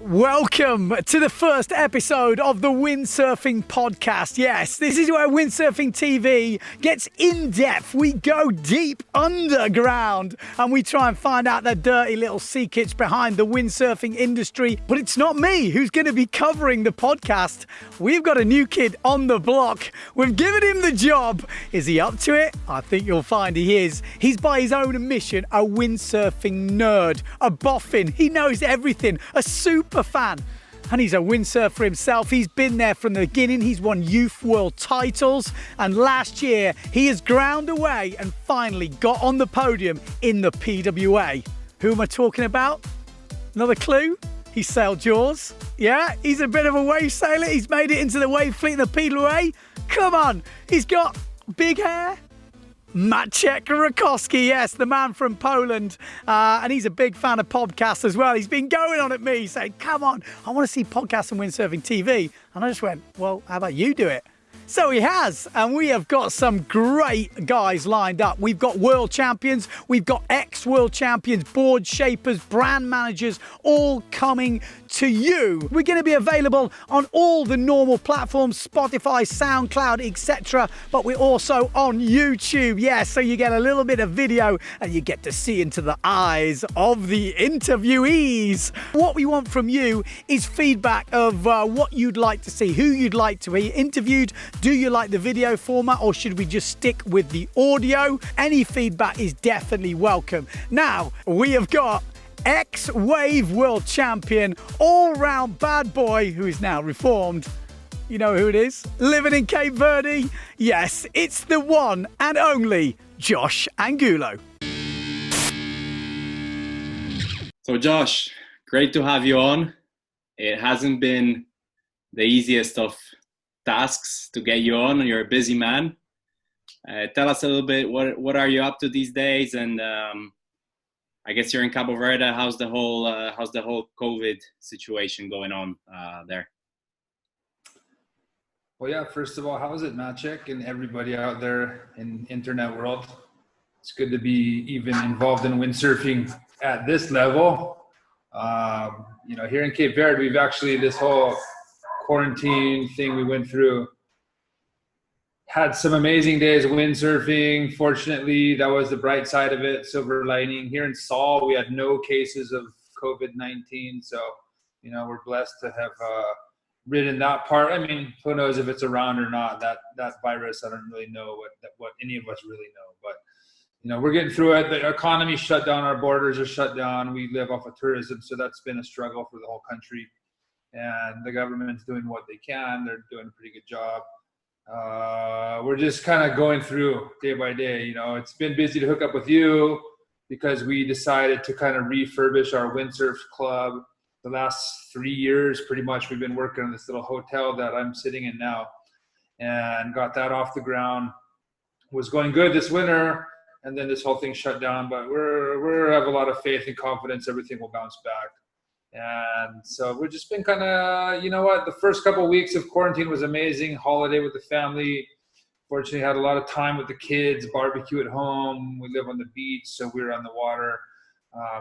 Welcome to the first episode of the Windsurfing Podcast. Yes, this is where Windsurfing TV gets in-depth. We go deep underground and we try and find out the dirty little secrets behind the windsurfing industry. But it's not me who's going to be covering the podcast. We've got a new kid on the block. We've given him the job. Is he up to it? I think you'll find he is. He's by his own admission a windsurfing nerd, a boffin. He knows everything, a super fan, and he's a windsurfer himself. He's been there from the beginning. He's won youth world titles, and last year he has ground away and finally got on the podium in the PWA. Who am I talking about? Another clue? He sailed Jaws. Yeah, he's a bit of a wave sailor. He's made it into the wave fleet in the PWA. Come on, he's got big hair. Maciek Rutkowski, yes, the man from Poland, and he's a big fan of podcasts as well. He's been going on at me saying, come on, I want to see podcasts and windsurfing TV. And I just went, well, how about you do it? So he has, and we have got some great guys lined up. We've got world champions, we've got ex-world champions, board shapers, brand managers, all coming to you. We're going to be available on all the normal platforms, Spotify, SoundCloud, etc. But we're also on YouTube, yes, so you get a little bit of video and you get to see into the eyes of the interviewees. What we want from you is feedback of what you'd like to see, who you'd like to be interviewed. Do you like the video format, or should we just stick with the audio? Any feedback is definitely welcome. Now, we have got ex-wave world champion, all-round bad boy who is now reformed. You know who it is? Living in Cape Verde? Yes, it's the one and only Josh Angulo. So Josh, great to have you on. It hasn't been the easiest of tasks to get you on. You're a busy man. Tell us a little bit, what are you up to these days? And I guess you're in Cabo Verde. How's the whole COVID situation going on there? Well, yeah, first of all, how is it, Maciek, and everybody out there in internet world? It's good to be even involved in windsurfing at this level. Here in Cape Verde, we've actually, this whole quarantine thing we went through, had some amazing days of windsurfing. Fortunately, that was the bright side of it, silver lining. Here in Saul, we had no cases of COVID-19. So, we're blessed to have ridden that part. I mean, who knows if it's around or not, that virus, I don't really know what any of us really know. But, we're getting through it. The economy shut down. Our borders are shut down. We live off of tourism. So that's been a struggle for the whole country. And the government's doing what they can. They're doing a pretty good job. We're just kind of going through day by day. It's been busy to hook up with you because we decided to kind of refurbish our windsurf club. The last 3 years, pretty much, we've been working on this little hotel that I'm sitting in now, and got that off the ground. Was going good this winter, and then this whole thing shut down. But we have a lot of faith and confidence everything will bounce back. And so we've just been kind of, the first couple of weeks of quarantine was amazing. Holiday with the family. Fortunately, had a lot of time with the kids, barbecue at home. We live on the beach, so we were on the water.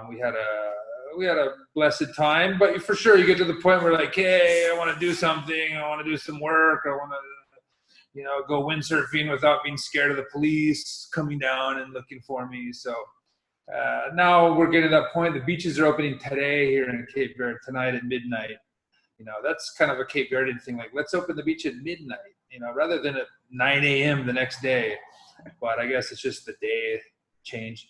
We had a blessed time, but for sure you get to the point where like, hey, I want to do something. I want to do some work. I want to, go windsurfing without being scared of the police coming down and looking for me. So now we're getting to that point. The beaches are opening today here in Cape Verde, tonight at midnight. That's kind of a Cape Verde thing. Like, let's open the beach at midnight, rather than at 9 a.m. the next day. But I guess it's just the day change.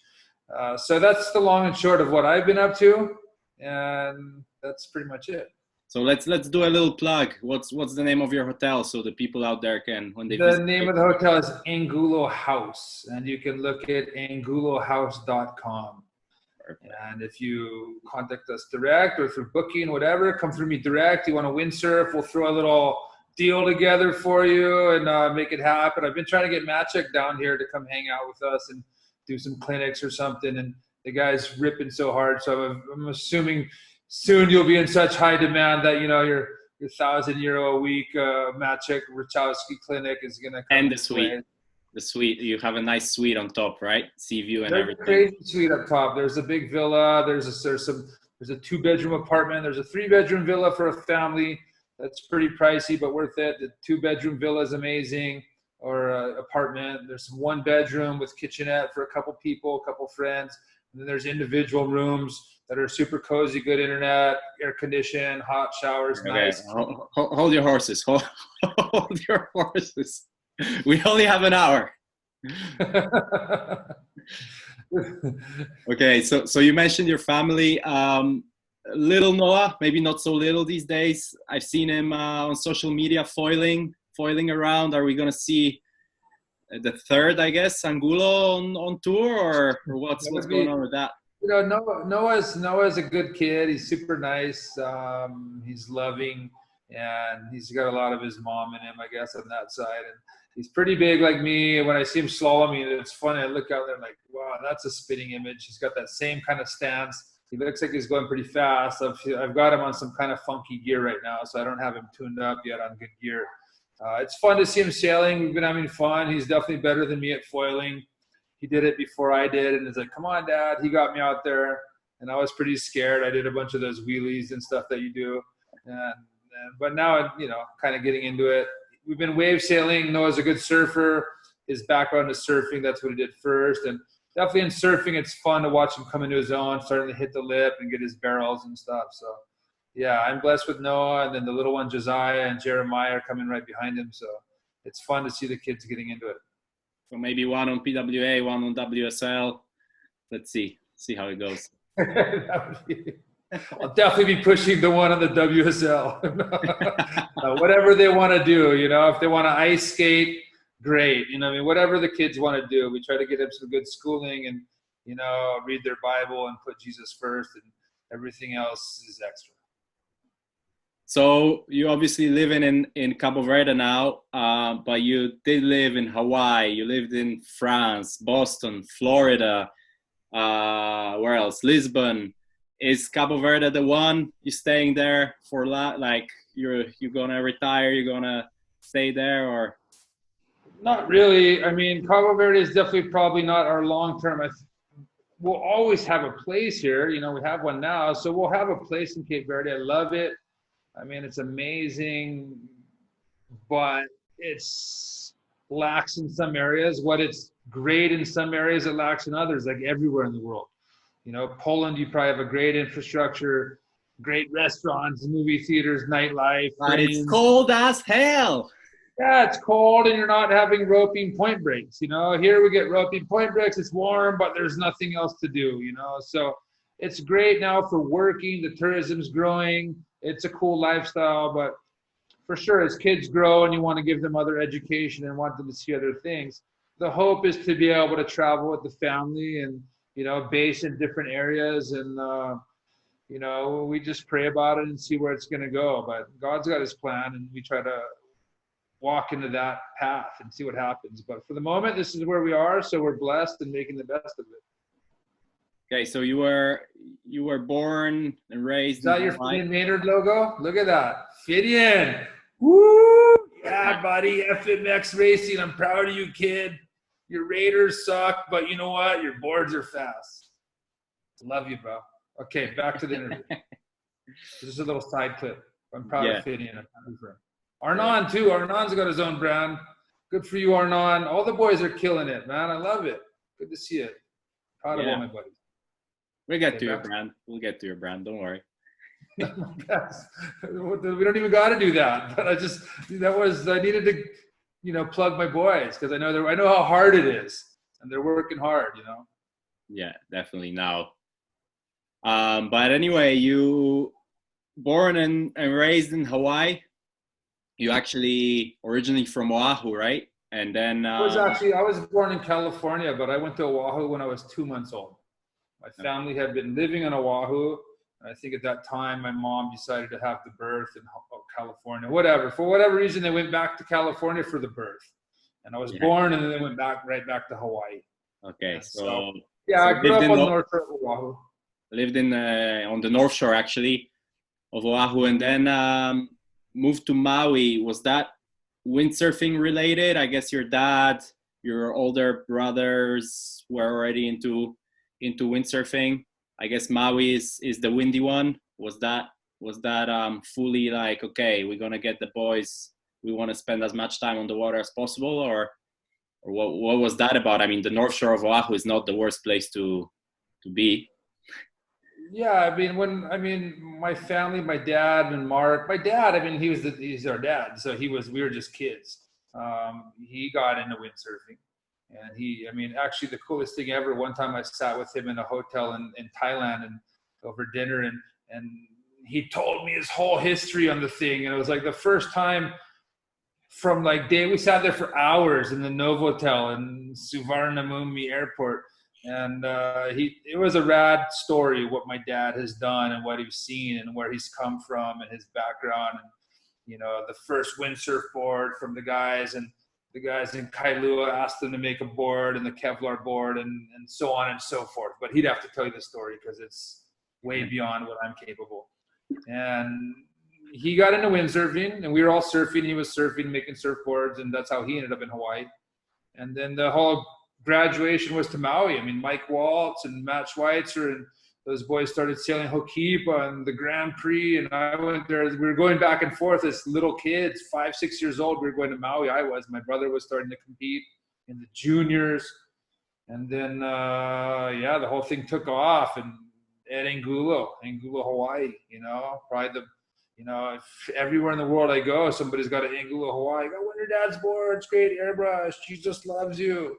So that's the long and short of what I've been up to. And that's pretty much it. So let's do a little plug. What's the name of your hotel so the people out there can, when they The visit? name of the hotel is Angulo House, and you can look at angulohouse.com. Perfect. And if you contact us direct or through booking, whatever, come through me direct. You want to windsurf, we'll throw a little deal together for you and make it happen. I've been trying to get Maciek down here to come hang out with us and do some clinics or something, and the guy's ripping so hard. So I'm assuming soon you'll be in such high demand that your €1,000 a week Maciek Rutkowski clinic is gonna come. And the suite. You have a nice suite on top, right? Sea view and everything. Crazy suite up top. There's a big villa. There's some There's a 2-bedroom apartment. There's a 3-bedroom villa for a family. That's pretty pricey, but worth it. The 2-bedroom villa is amazing, or apartment. There's some 1-bedroom with kitchenette for a couple people, a couple friends. And then there's individual rooms that are super cozy, good internet, air conditioned, hot showers, Okay. nice. Hold your horses. Hold your horses. We only have an hour. Okay, so you mentioned your family. Little Noah, maybe not so little these days. I've seen him on social media foiling around. Are we gonna see the third, I guess, Angulo on tour, or what's going on with that? You know, Noah's a good kid. He's super nice. He's loving, and he's got a lot of his mom in him, I guess, on that side. And he's pretty big like me. When I see him slaloming, it's funny. I look out there like, wow, that's a spitting image. He's got that same kind of stance. He looks like he's going pretty fast. I've got him on some kind of funky gear right now, so I don't have him tuned up yet on good gear. It's fun to see him sailing. We've been having fun. He's definitely better than me at foiling. He did it before I did, and he's like, come on, Dad. He got me out there, and I was pretty scared. I did a bunch of those wheelies and stuff that you do. But now, you know, kind of getting into it. We've been wave sailing. Noah's a good surfer. His background is surfing. That's what he did first. And definitely in surfing, it's fun to watch him come into his own, starting to hit the lip and get his barrels and stuff. So, yeah, I'm blessed with Noah. And then the little one, Josiah and Jeremiah, are coming right behind him. So it's fun to see the kids getting into it. So maybe one on PWA, one on WSL. Let's see how it goes. I'll definitely be pushing the one on the WSL. Whatever they want to do, you know, if they want to ice skate, great. You know, I mean, whatever the kids want to do, we try to get them some good schooling and, you know, read their Bible and put Jesus first, and everything else is extra. So you obviously living in Cabo Verde now, but you did live in Hawaii. You lived in France, Boston, Florida. Where else? Lisbon. Is Cabo Verde the one? You staying there for like you're gonna retire? You're gonna stay there, or? Not really. I mean, Cabo Verde is definitely probably not our long term. We'll always have a place here. You know, we have one now, so we'll have a place in Cape Verde. I love it. I mean, it's amazing, but it's lacks in some areas. What it's great in some areas, it lacks in others, like everywhere in the world. You know, Poland, you probably have a great infrastructure, great restaurants, movie theaters, nightlife. But it's cold as hell. Yeah, it's cold and you're not having roping point breaks. You know, here we get roping point breaks. It's warm, but there's nothing else to do, you know. So it's great now for working. The tourism's growing. It's a cool lifestyle, but for sure, as kids grow and you want to give them other education and want them to see other things, the hope is to be able to travel with the family and, you know, base in different areas. And, you know, we just pray about it and see where it's going to go. But God's got his plan, and we try to walk into that path and see what happens. But for the moment, this is where we are. So we're blessed and making the best of it. Okay, so you were born and raised. Is that your Finian Maynard logo? Look at that. Finian. Woo! Yeah, buddy. FMX Racing. I'm proud of you, kid. Your Raiders suck, but you know what? Your boards are fast. Love you, bro. Okay, back to the interview. This is a little side clip. I'm proud of Finian. I'm happy for him. Arnon, too. Arnon's got his own brand. Good for you, Arnon. All the boys are killing it, man. I love it. Good to see it. Proud of all my buddies. We'll get to your brand. We'll get to your brand. Don't worry. We don't even got to do that. But I needed to, you know, plug my boys because I know how hard it is, and they're working hard, you know. Yeah, definitely now. But anyway, you born and raised in Hawaii. You actually originally from Oahu, right? And then I was born in California, but I went to Oahu when I was 2 months old. My family had been living in Oahu. I think at that time, my mom decided to have the birth in California, whatever. For whatever reason, they went back to California for the birth. And I was born, and then they went right back to Hawaii. Okay, I grew up on the north shore of Oahu. Lived on the north shore, actually, of Oahu, and then moved to Maui. Was that windsurfing related? I guess your dad, your older brothers were already into windsurfing. I guess Maui is the windy one. Was that fully like, okay, we're gonna get the boys, we want to spend as much time on the water as possible, or what was that about? I mean, the North Shore of Oahu is not the worst place to be. Yeah, I mean, my family, my dad and Mark. My dad, I mean, he's our dad, so we were just kids. He got into windsurfing, and actually the coolest thing ever. One time I sat with him in a hotel in Thailand and over dinner, and he told me his whole history on the thing, and it was like the first time from like we sat there for hours in the Novotel in Suvarnabhumi Airport. And it was a rad story what my dad has done and what he's seen and where he's come from and his background, and the first windsurf board from the guys in Kailua asked them to make a board, and the Kevlar board, and so on and so forth. But he'd have to tell you the story because it's way beyond what I'm capable. And he got into windsurfing, and we were all surfing. He was surfing, making surfboards, and that's how he ended up in Hawaii. And then the whole graduation was to Maui. I mean, Mike Waltz and Matt Schweitzer and those boys started sailing Hokipa and the Grand Prix, and I went there. We were going back and forth as little kids, 5, 6 years old. We were going to Maui. My brother was starting to compete in the juniors, and then the whole thing took off. And at Angulo, Hawaii, probably if everywhere in the world I go, somebody's got an Angulo Hawaii. Go, when your dad's board, it's great airbrush. She just loves you.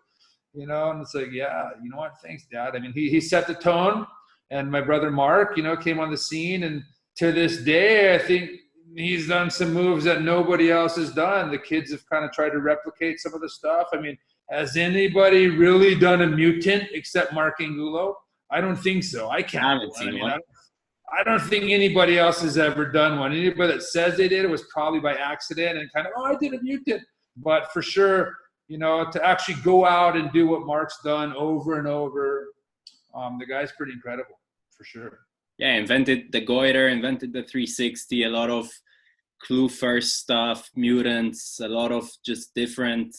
And it's like, yeah, you know what? Thanks, Dad. I mean, he set the tone, and my brother Mark, came on the scene, and to this day, I think he's done some moves that nobody else has done. The kids have kind of tried to replicate some of the stuff. I mean, has anybody really done a mutant except Mark Angulo? I don't think so. I can't. I haven't seen one. I don't think anybody else has ever done one. Anybody that says they did it was probably by accident and kind of, I did a mutant. But for sure, to actually go out and do what Mark's done over and over, the guy's pretty incredible, for sure. Yeah, invented the goiter, invented the 360, a lot of clue first stuff, mutants, a lot of just different,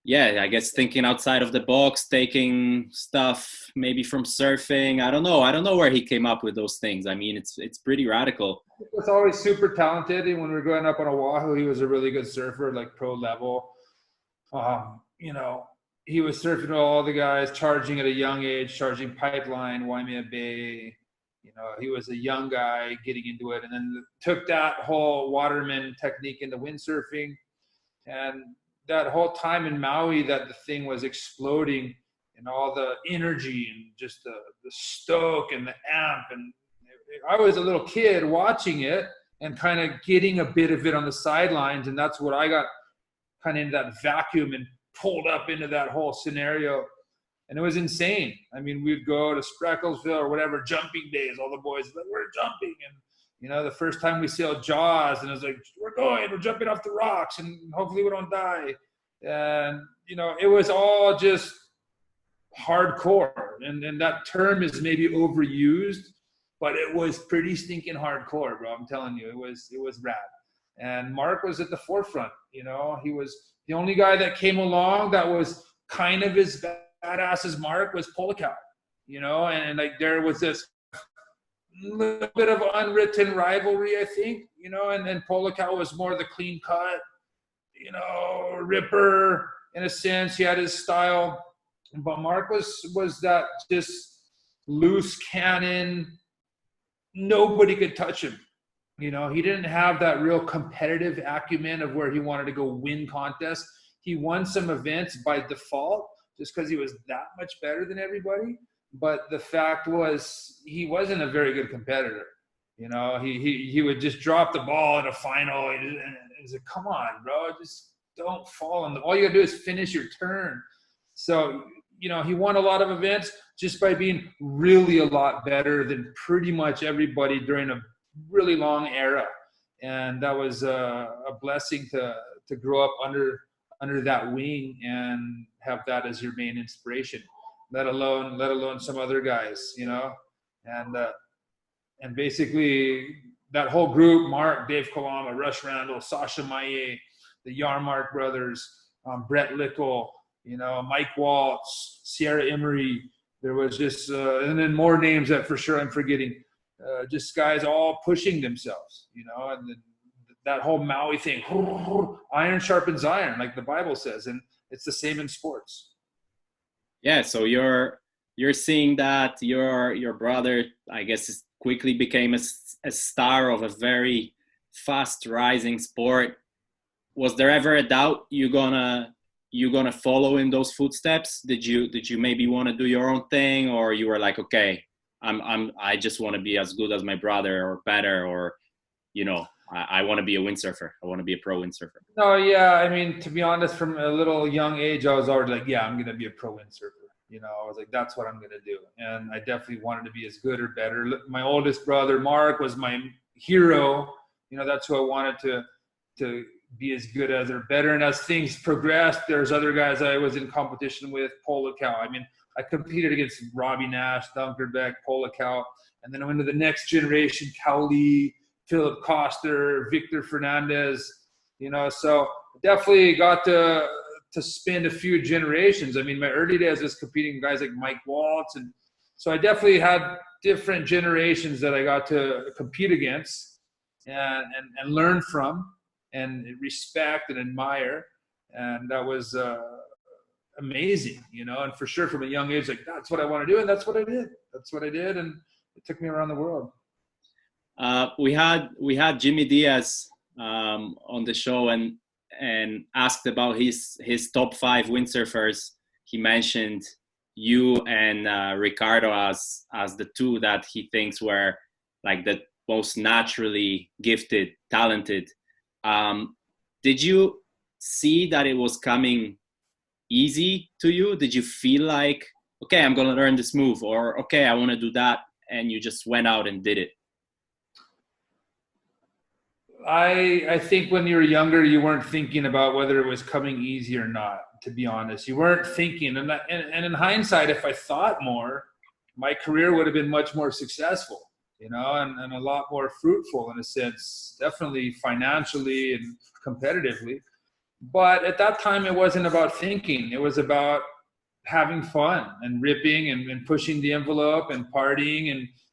I guess thinking outside of the box, taking stuff maybe from surfing. I don't know where he came up with those things. I mean, it's pretty radical. He was always super talented, and when we were growing up on Oahu, he was a really good surfer, like pro level. He was surfing with all the guys, charging at a young age, charging pipeline, Waimea Bay. He was a young guy getting into it, and then took that whole waterman technique into windsurfing. And that whole time in Maui that the thing was exploding, and all the energy and just the stoke and the amp. And I was a little kid watching it and kind of getting a bit of it on the sidelines, and that's what I got kind of into that vacuum and pulled up into that whole scenario. And it was insane. I mean, we'd go to Sprecklesville or whatever, jumping days, all the boys like, we're jumping. And, the first time we sailed Jaws, and it was like, we're jumping off the rocks, and hopefully we don't die. And, it was all just hardcore. And that term is maybe overused, but it was pretty stinking hardcore, bro. I'm telling you, it was rad. And Mark was at the forefront. He was the only guy that came along that was kind of as badass as Mark was Polikow, and like there was this little bit of unwritten rivalry, I think, and then Polikow was more the clean cut, ripper in a sense. He had his style, but Mark was that just loose cannon. Nobody could touch him. He didn't have that real competitive acumen of where he wanted to go win contests. He won some events by default just because he was that much better than everybody. But the fact was he wasn't a very good competitor. He would just drop the ball in a final. And he's like, come on, bro, just don't fall on all you gotta do is finish your turn. So, he won a lot of events just by being really a lot better than pretty much everybody during a really long era. And that was a blessing to grow up under that wing and have that as your main inspiration, let alone some other guys, and basically that whole group, Mark, Dave Kalama, Rush Randall, Sasha Maye, the Yarmark brothers, Brett Lickle, Mike Waltz, Sierra Emery, There was just, and then more names that for sure I'm forgetting. Just guys all pushing themselves, you know, and then that whole Maui thing, iron sharpens iron, like the Bible says, and it's the same in sports. Yeah, so you're seeing that your brother, I guess, quickly became a star of a very fast rising sport. Was there ever a doubt you're gonna follow in those footsteps? Did you maybe want to do your own thing, or you were like, okay, I just want to be as good as my brother or better, or, you know, I want to be a windsurfer. I want to be a pro windsurfer. No, yeah. I mean, to be honest, from a little young age, I was already like, yeah, I'm going to be a pro windsurfer. You know, I was like, that's what I'm going to do. And I definitely wanted to be as good or better. My oldest brother, Mark, was my hero. You know, that's who I wanted to be as good as or better. And as things progressed, there's other guys I was in competition with, Polacao. I mean, I competed against Robbie Nash, Dunkerbeck, Polacao. And then I went to the next generation, Cowley, Philip Koster, Victor Fernandez, you know, so definitely got to spend a few generations. I mean, my early days was competing with guys like Mike Waltz. And so I definitely had different generations that I got to compete against and learn from and respect and admire. And that was amazing, you know, and for sure from a young age, like, that's what I want to do. And that's what I did. And it took me around the world. We had Jimmy Diaz on the show and asked about his top 5 windsurfers. He mentioned you and Ricardo as the two that he thinks were like the most naturally gifted, talented. Did you see that it was coming easy to you? Did you feel like, okay, I'm going to learn this move, or okay, I want to do that, and you just went out and did it? I think when you were younger, you weren't thinking about whether it was coming easy or not, to be honest. You weren't thinking. And in hindsight, if I thought more, my career would have been much more successful, you know, and a lot more fruitful in a sense, definitely financially and competitively. But at that time, it wasn't about thinking. It was about having fun and ripping and pushing the envelope and partying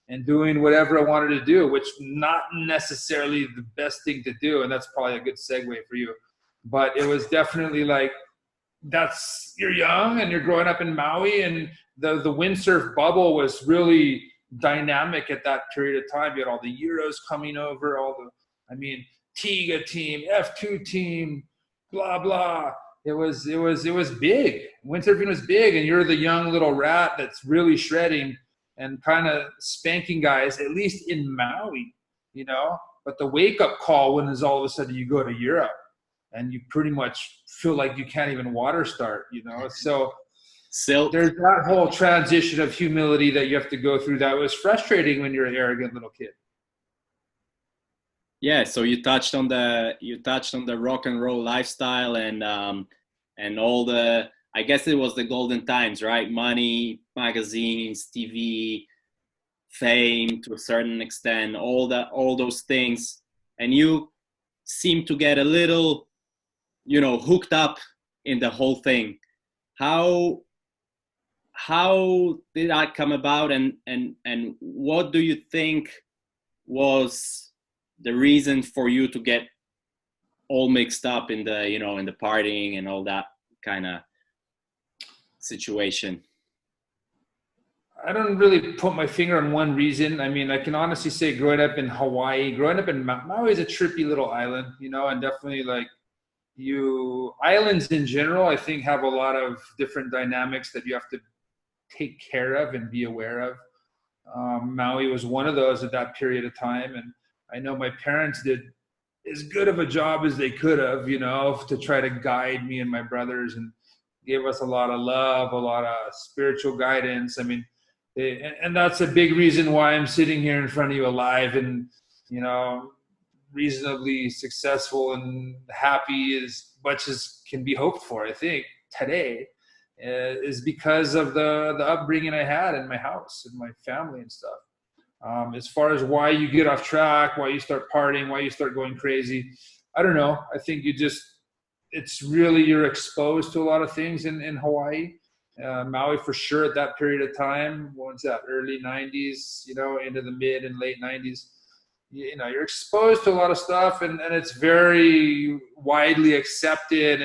and doing whatever I wanted to do, which not necessarily the best thing to do. And that's probably a good segue for you. But it was definitely like, you're young and you're growing up in Maui, and the windsurf bubble was really dynamic at that period of time. You had all the Euros coming over, Tiga team, F2 team, blah, blah. It was big. Windsurfing was big, and you're the young little rat that's really shredding and kind of spanking guys, at least in Maui, you know. But the wake-up call when is all of a sudden you go to Europe and you pretty much feel like you can't even water start, you know. So there's that whole transition of humility that you have to go through that was frustrating when you're an arrogant little kid. Yeah, so you touched on the rock and roll lifestyle and all the, I guess it was the golden times, right? Money, magazines, TV, fame to a certain extent, all those things. And you seem to get a little, you know, hooked up in the whole thing. How did that come about, and what do you think was the reason for you to get all mixed up in the, you know, in the partying and all that kind of situation? I don't really put my finger on one reason. I mean, I can honestly say growing up in Hawaii, growing up in Maui is a trippy little island, you know, and definitely like islands in general, I think have a lot of different dynamics that you have to take care of and be aware of. Maui was one of those at that period of time. And I know my parents did as good of a job as they could have, you know, to try to guide me and my brothers, and gave us a lot of love, a lot of spiritual guidance. I mean, and that's a big reason why I'm sitting here in front of you alive and, you know, reasonably successful and happy as much as can be hoped for, I think, today, is because of the upbringing I had in my house and my family and stuff. As far as why you get off track, why you start partying, why you start going crazy, I don't know. I think it's really, you're exposed to a lot of things in Hawaii. Maui for sure at that period of time. What's that? Early 90s, into the mid and late 90s. You're exposed to a lot of stuff, and it's very widely accepted,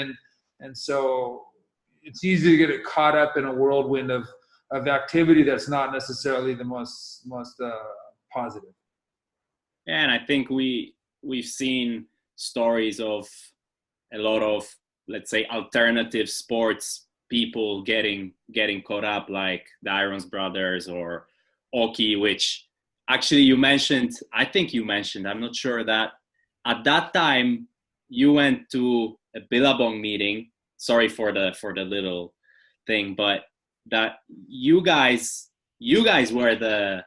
and so it's easy to get it caught up in a whirlwind of activity that's not necessarily the most positive. Yeah, and I think we've seen stories of a lot of, let's say, alternative sports people getting caught up, like the Irons brothers or Oki, which actually I think you mentioned, I'm not sure, that at that time you went to a Billabong meeting. Sorry for the little thing, but that you guys were the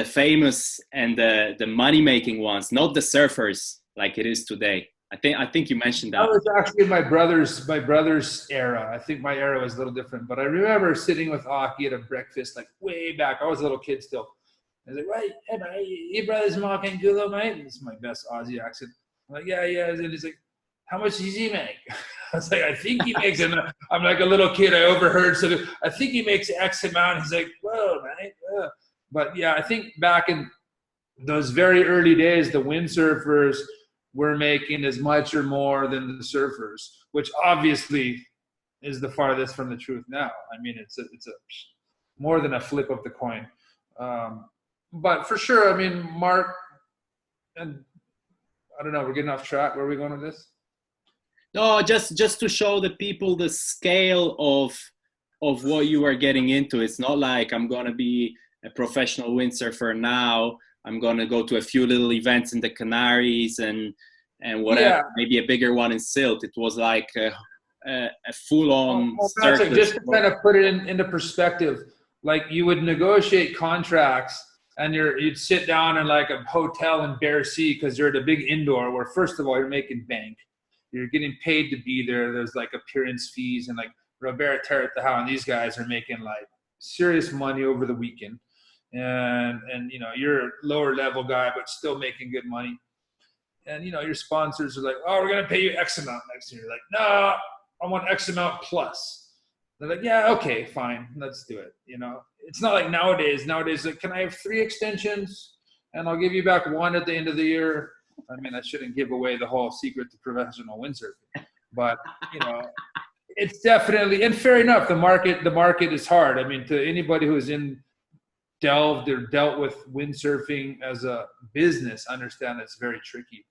famous and the money making ones, not the surfers like it is today. I think you mentioned that. That was actually my brother's era. I think my era was a little different, but I remember sitting with Aki at a breakfast like way back. I was a little kid still. I was like, right, hey, mate, your brother's Mark Angulo, mate. This is my best Aussie accent. I'm like, yeah. And he's like, how much does he make? I was like, I think he makes, and I'm like a little kid. I overheard, so I think he makes X amount. He's like, whoa, mate. But yeah, I think back in those very early days, the windsurfers were making as much or more than the surfers, which obviously is the farthest from the truth now. I mean, it's a more than a flip of the coin. But for sure, I mean, Mark, and I don't know, we're getting off track. Where are we going with this? No, just to show the people the scale of what you are getting into. It's not like I'm going to be a professional windsurfer now. I'm going to go to a few little events in the Canaries and whatever, maybe a bigger one in Silt. It was like a full-on circus. Just to kind of put it into perspective, like you would negotiate contracts and you'd sit down in like a hotel in Bear Sea because you're at a big indoor where, first of all, you're making bank. You're getting paid to be there. There's like appearance fees, and like Robert Terretahau and these guys are making like serious money over the weekend. And you're a lower level guy, but still making good money. And, your sponsors are like, oh, we're going to pay you X amount next year. You're like, no, I want X amount plus. They're like, yeah, okay, fine. Let's do it. It's not like nowadays. Nowadays, like, can I have 3 extensions and I'll give you back 1 at the end of the year? I mean, I shouldn't give away the whole secret to professional windsurfing, but, it's definitely, and fair enough. The market is hard. I mean, to anybody who's dealt with windsurfing as a business, understand it's very tricky.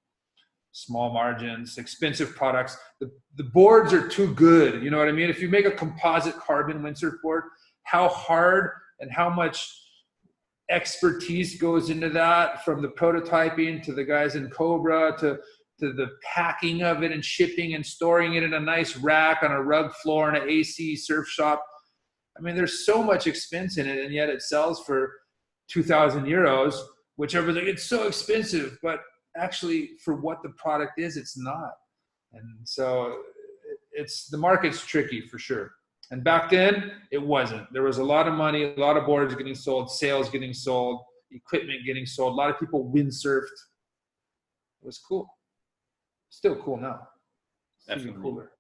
Small margins, expensive products. The boards are too good. You know what I mean? If you make a composite carbon windsurf board, how hard and how much expertise goes into that, from the prototyping to the guys in Cobra to the packing of it and shipping and storing it in a nice rack on a rug floor in an AC surf shop. I mean, there's so much expense in it, and yet it sells for 2,000 euros, which everyone's like, it's so expensive. But actually, for what the product is, it's not. And so the market's tricky for sure. And back then, it wasn't. There was a lot of money, a lot of boards getting sold, sales getting sold, equipment getting sold. A lot of people windsurfed. It was cool. Still cool now. Definitely. Even cooler.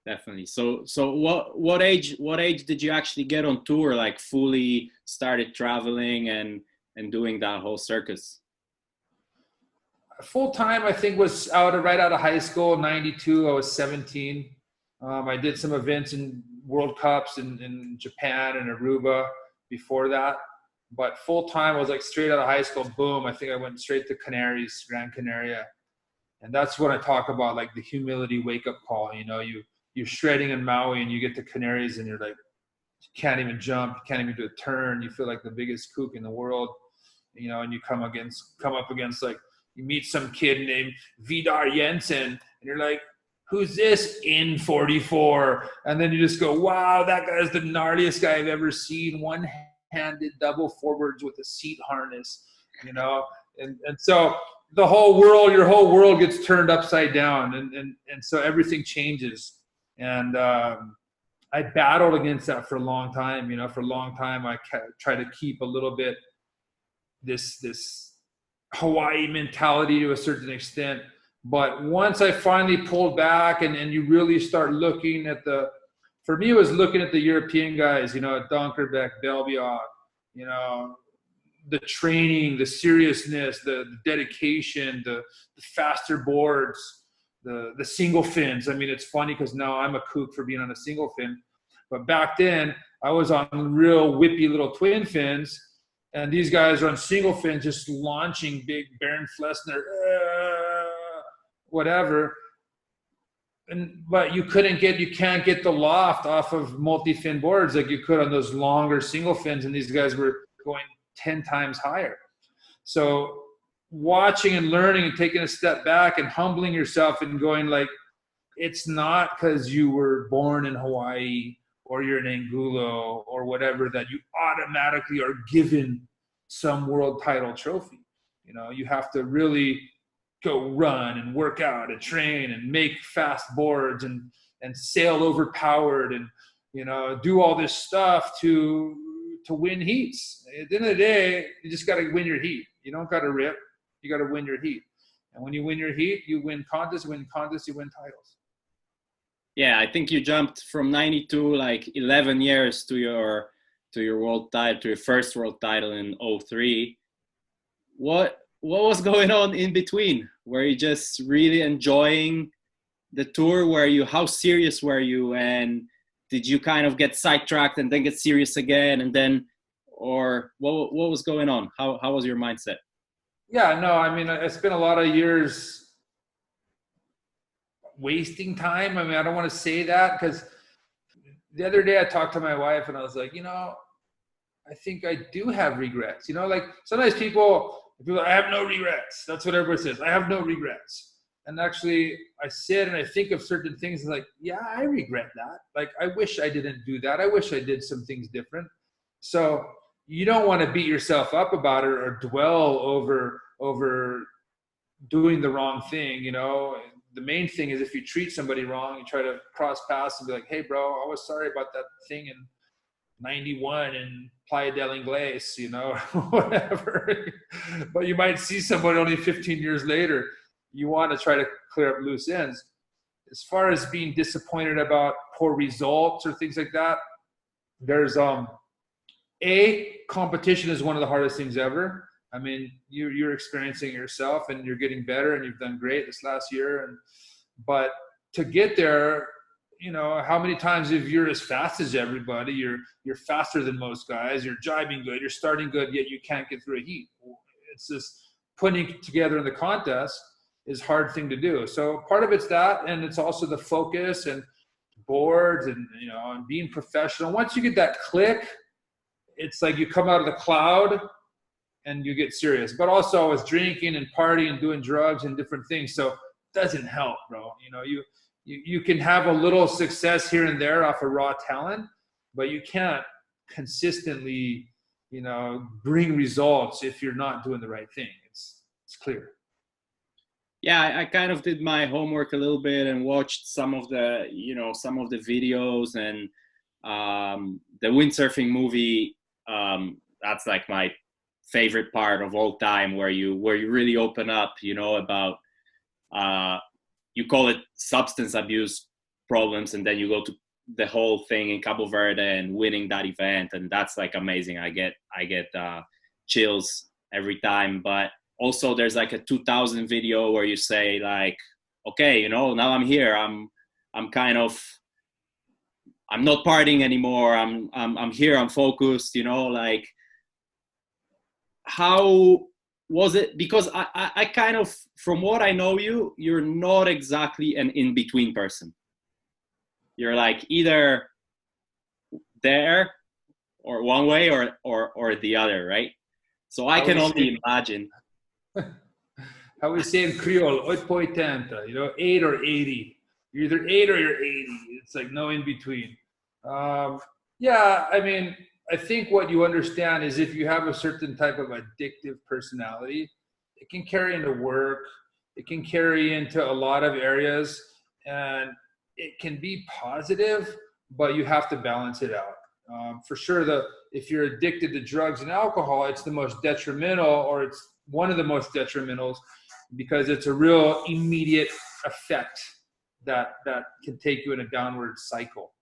Definitely. So what age did you actually get on tour, like fully started traveling and doing that whole circus? Full time, I think, was right out of high school, 92. I was 17. I did some events in World Cups in Japan and Aruba before that. But full time, I was like straight out of high school, boom. I think I went straight to Canaries, Gran Canaria. And that's when I talk about like the humility wake-up call. You're shredding in Maui and you get to Canaries and you're like, you can't even jump, you can't even do a turn. You feel like the biggest kook in the world, and you come up against like, you meet some kid named Vidar Jensen and you're like, who's this in 44? And then you just go, wow, that guy's the gnarliest guy I've ever seen. One-handed double forwards with a seat harness, and so your whole world gets turned upside down, and so everything changes. And I battled against that for a long time. For a long time, I try to keep a little bit this Hawaii mentality to a certain extent. But once I finally pulled back and you really start looking at the for me, it was looking at the European guys, Donkerbeck, Belbioc, the training, the seriousness, the dedication, the faster boards, the single fins. I mean, it's funny because now I'm a kook for being on a single fin. But back then, I was on real whippy little twin fins, and these guys are on single fins, just launching big Baron Flessner, whatever. But you can't get the loft off of multi-fin boards like you could on those longer single fins, and these guys were going 10 times higher. So watching and learning and taking a step back and humbling yourself and going like, it's not because you were born in Hawaii or you're an Angulo or whatever that you automatically are given some world title trophy. You have to really go run and work out and train and make fast boards and sail overpowered and, do all this stuff to win heats. At the end of the day, you just got to win your heat. You don't got to rip. You got to win your heat. And when you win your heat, you win contests, you win titles. Yeah, I think you jumped from 92, like 11 years to your world title, to your first world title in 03. What was going on in between? Were you just really enjoying the tour? How serious were you? And did you kind of get sidetracked and then get serious again? And then, or what was going on? How was your mindset? Yeah, no, I mean, I spent a lot of years wasting time. I mean, I don't want to say that because the other day I talked to my wife and I was like, I think I do have regrets. Like sometimes people I have no regrets. That's what everybody says. I have no regrets. And actually I sit and I think of certain things and like, yeah, I regret that. Like, I wish I didn't do that. I wish I did some things different. So you don't want to beat yourself up about it or dwell over doing the wrong thing. The main thing is if you treat somebody wrong, you try to cross paths and be like, hey bro, I was sorry about that thing in 91 in Playa del Inglés, whatever. But you might see somebody only 15 years later. You want to try to clear up loose ends. As far as being disappointed about poor results or things like that, there's competition is one of the hardest things ever. I mean, you're experiencing it yourself and you're getting better and you've done great this last year. But to get there, how many times if you're as fast as everybody, you're faster than most guys, you're jibing good, you're starting good, yet you can't get through a heat. It's just putting together in the contest is a hard thing to do. So part of it's that, and it's also the focus and boards and, and being professional. Once you get that click, it's like you come out of the cloud and you get serious. But also I was drinking and partying and doing drugs and different things. So it doesn't help, bro. You can have a little success here and there off of raw talent, but you can't consistently, bring results if you're not doing the right thing. It's clear. Yeah, I kind of did my homework a little bit and watched some of the videos and the windsurfing movie. That's like my favorite part of all time, where you really open up, about you call it substance abuse problems, and then you go to the whole thing in Cabo Verde and winning that event, and that's like amazing. I get chills every time. But also there's like a 2000 video where you say like, okay, now I'm here. I'm not partying anymore. I'm here. I'm focused. Like, how was it? Because I kind of, from what I know you're not exactly an in-between person. You're like either there or one way or the other, right? So I can only imagine. How we say in Creole, 8.80, 8 or 80. You're either 8 or you're 80. It's like no in between. Yeah, I mean, I think what you understand is if you have a certain type of addictive personality, it can carry into work, it can carry into a lot of areas, and it can be positive, but you have to balance it out. For sure, if you're addicted to drugs and alcohol, it's the most detrimental, or it's one of the most detrimentals, because it's a real immediate effect that can take you in a downward cycle.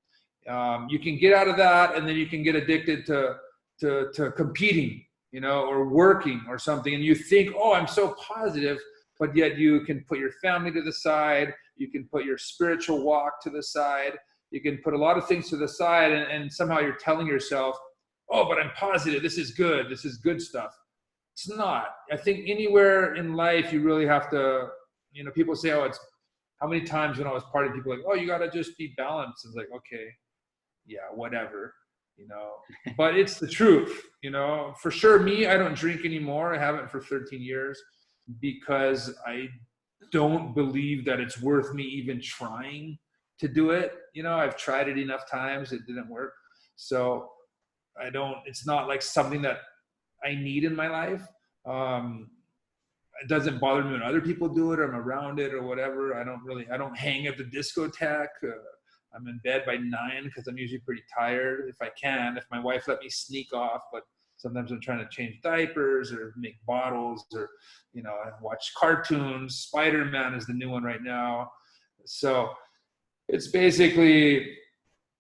You can get out of that, and then you can get addicted to competing, or working or something. And you think, oh, I'm so positive, but yet you can put your family to the side. You can put your spiritual walk to the side. You can put a lot of things to the side, and somehow you're telling yourself, oh, but I'm positive. This is good. This is good stuff. It's not. I think anywhere in life, you really have to, people say, oh, it's how many times when I was partying, people are like, oh, you got to just be balanced. It's like, okay, yeah, whatever, but it's the truth, for sure. Me, I don't drink anymore. I haven't for 13 years because I don't believe that it's worth me even trying to do it. I've tried it enough times. It didn't work. So it's not like something that I need in my life. It doesn't bother me when other people do it or I'm around it or whatever. I don't hang at the discotheque. I'm in bed by 9 because I'm usually pretty tired if my wife let me sneak off, but sometimes I'm trying to change diapers or make bottles or, I watch cartoons. Spider-Man is the new one right now. So it's basically,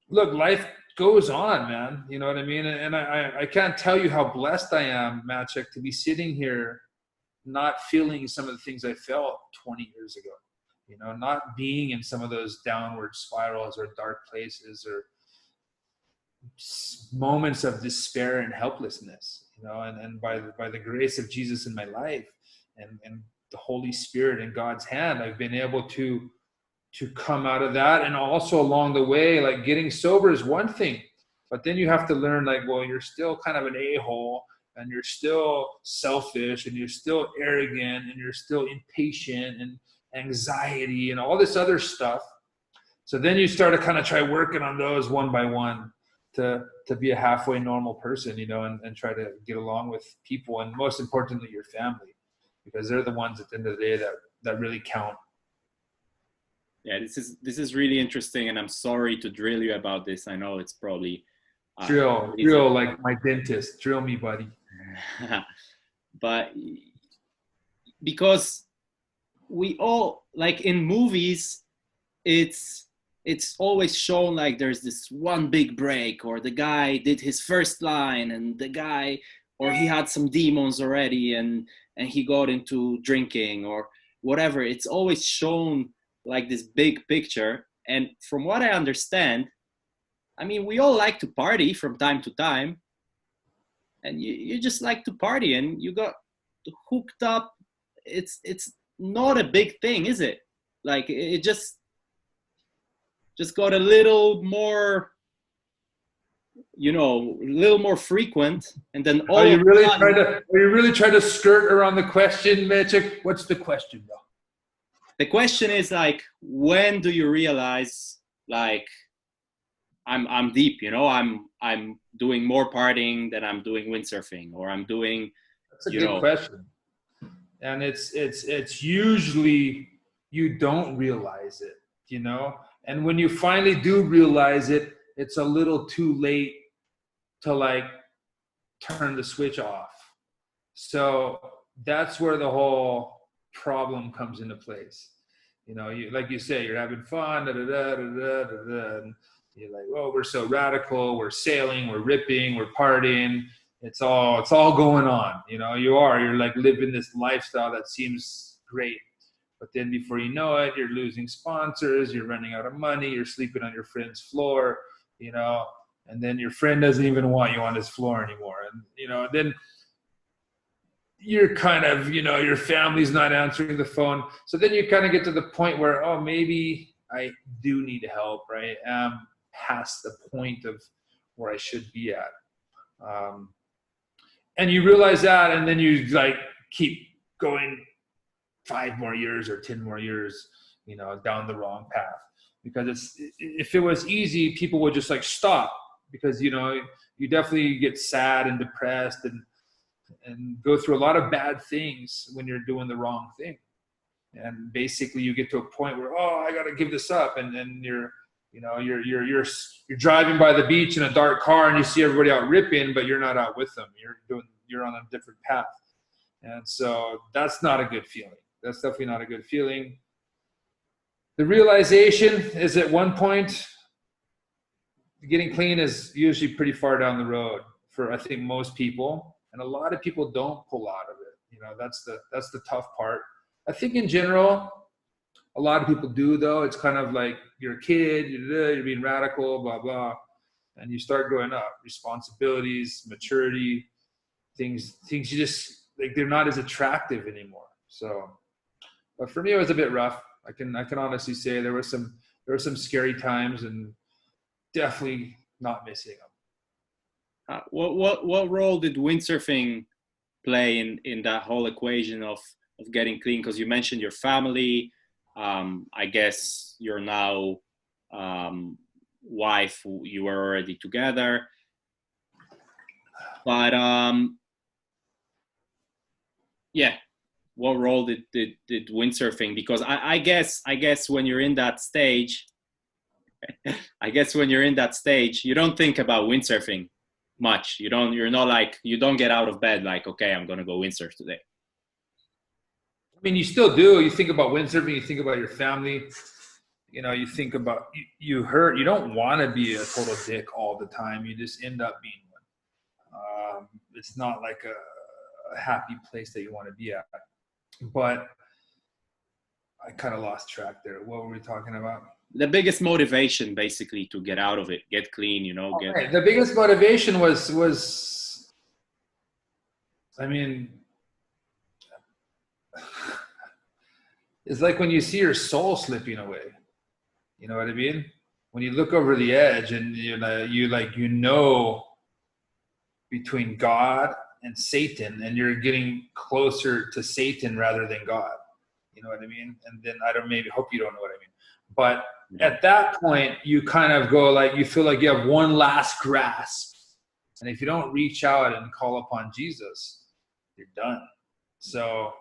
look, life goes on, man. You know what I mean? And I can't tell you how blessed I am, Maciek, to be sitting here not feeling some of the things I felt 20 years ago. Not being in some of those downward spirals or dark places or moments of despair and helplessness, and by the grace of Jesus in my life and the Holy Spirit in God's hand, I've been able to come out of that. And also along the way, like getting sober is one thing, but then you have to learn, like, well, you're still kind of an a-hole, and you're still selfish, and you're still arrogant, and you're still impatient and anxiety and all this other stuff. So then you start to kind of try working on those one by one to be a halfway normal person, and try to get along with people, and most importantly, your family, because they're the ones at the end of the day that really count. Yeah, this is really interesting, and I'm sorry to drill you about this. I know it's probably drill like my dentist. Drill me, buddy. But because we all, like in movies, it's always shown like there's this one big break, or the guy did his first line, and the guy, or he had some demons already, and he got into drinking or whatever. It's always shown like this big picture. And from what I understand, I mean, we all like to party from time to time, and you just like to party, and you got hooked up. It's not a big thing, is it? Like it just got a little more, a little more frequent, and then all. Are you really trying to skirt around the question, Maciek? What's the question, though? The question is, like, when do you realize, like, I'm deep, I'm doing more partying than I'm doing windsurfing, or I'm doing. That's a good question. And it's usually you don't realize it, and when you finally do realize it, it's a little too late to like turn the switch off. So that's where the whole problem comes into place. You, like you say, you're having fun, and you're like, oh, we're so radical, we're sailing, we're ripping, we're partying. It's all going on. You're like living this lifestyle that seems great, but then before you know it, you're losing sponsors, you're running out of money, you're sleeping on your friend's floor, and then your friend doesn't even want you on his floor anymore. And, then you're kind of, your family's not answering the phone. So then you kind of get to the point where, oh, maybe I do need help, right? I'm past the point of where I should be at. And you realize that, and then you like keep going 5 more years or 10 more years, down the wrong path. Because if it was easy, people would just like stop, because, you definitely get sad and depressed and go through a lot of bad things when you're doing the wrong thing. And basically you get to a point where, oh, I got to give this up. And then you're driving by the beach in a dark car, and you see everybody out ripping, but you're not out with them. You're on a different path. And so that's not a good feeling. That's definitely not a good feeling. The realization is at one point, getting clean is usually pretty far down the road for, I think, most people, and a lot of people don't pull out of it. That's the tough part. I think in general, a lot of people do, though. It's kind of like you're a kid, you're being radical, blah, blah. And you start growing up, responsibilities, maturity, things you just, like, they're not as attractive anymore. So, but for me, it was a bit rough. I can honestly say there were some scary times, and definitely not missing them. What role did windsurfing play in that whole equation of getting clean? Because you mentioned your family. I guess you're now wife, you were already together, but what role did windsurfing? Because I guess when you're in that stage, you don't think about windsurfing much. You don't get out of bed like, okay, I'm gonna go windsurf today. I mean, you still do. You think about windsurfing, you think about your family, you think about, you don't want to be a total dick all the time. You just end up being one. It's not like a happy place that you want to be at. But I kind of lost track there. What were we talking about? The biggest motivation, basically, to get out of it, get clean, Right. The biggest motivation was, I mean, it's like when you see your soul slipping away. You know what I mean? When you look over the edge and between God and Satan, and you're getting closer to Satan rather than God. You know what I mean? And then hope you don't know what I mean. But at that point, you kind of go like, you feel like you have one last grasp. And if you don't reach out and call upon Jesus, you're done. So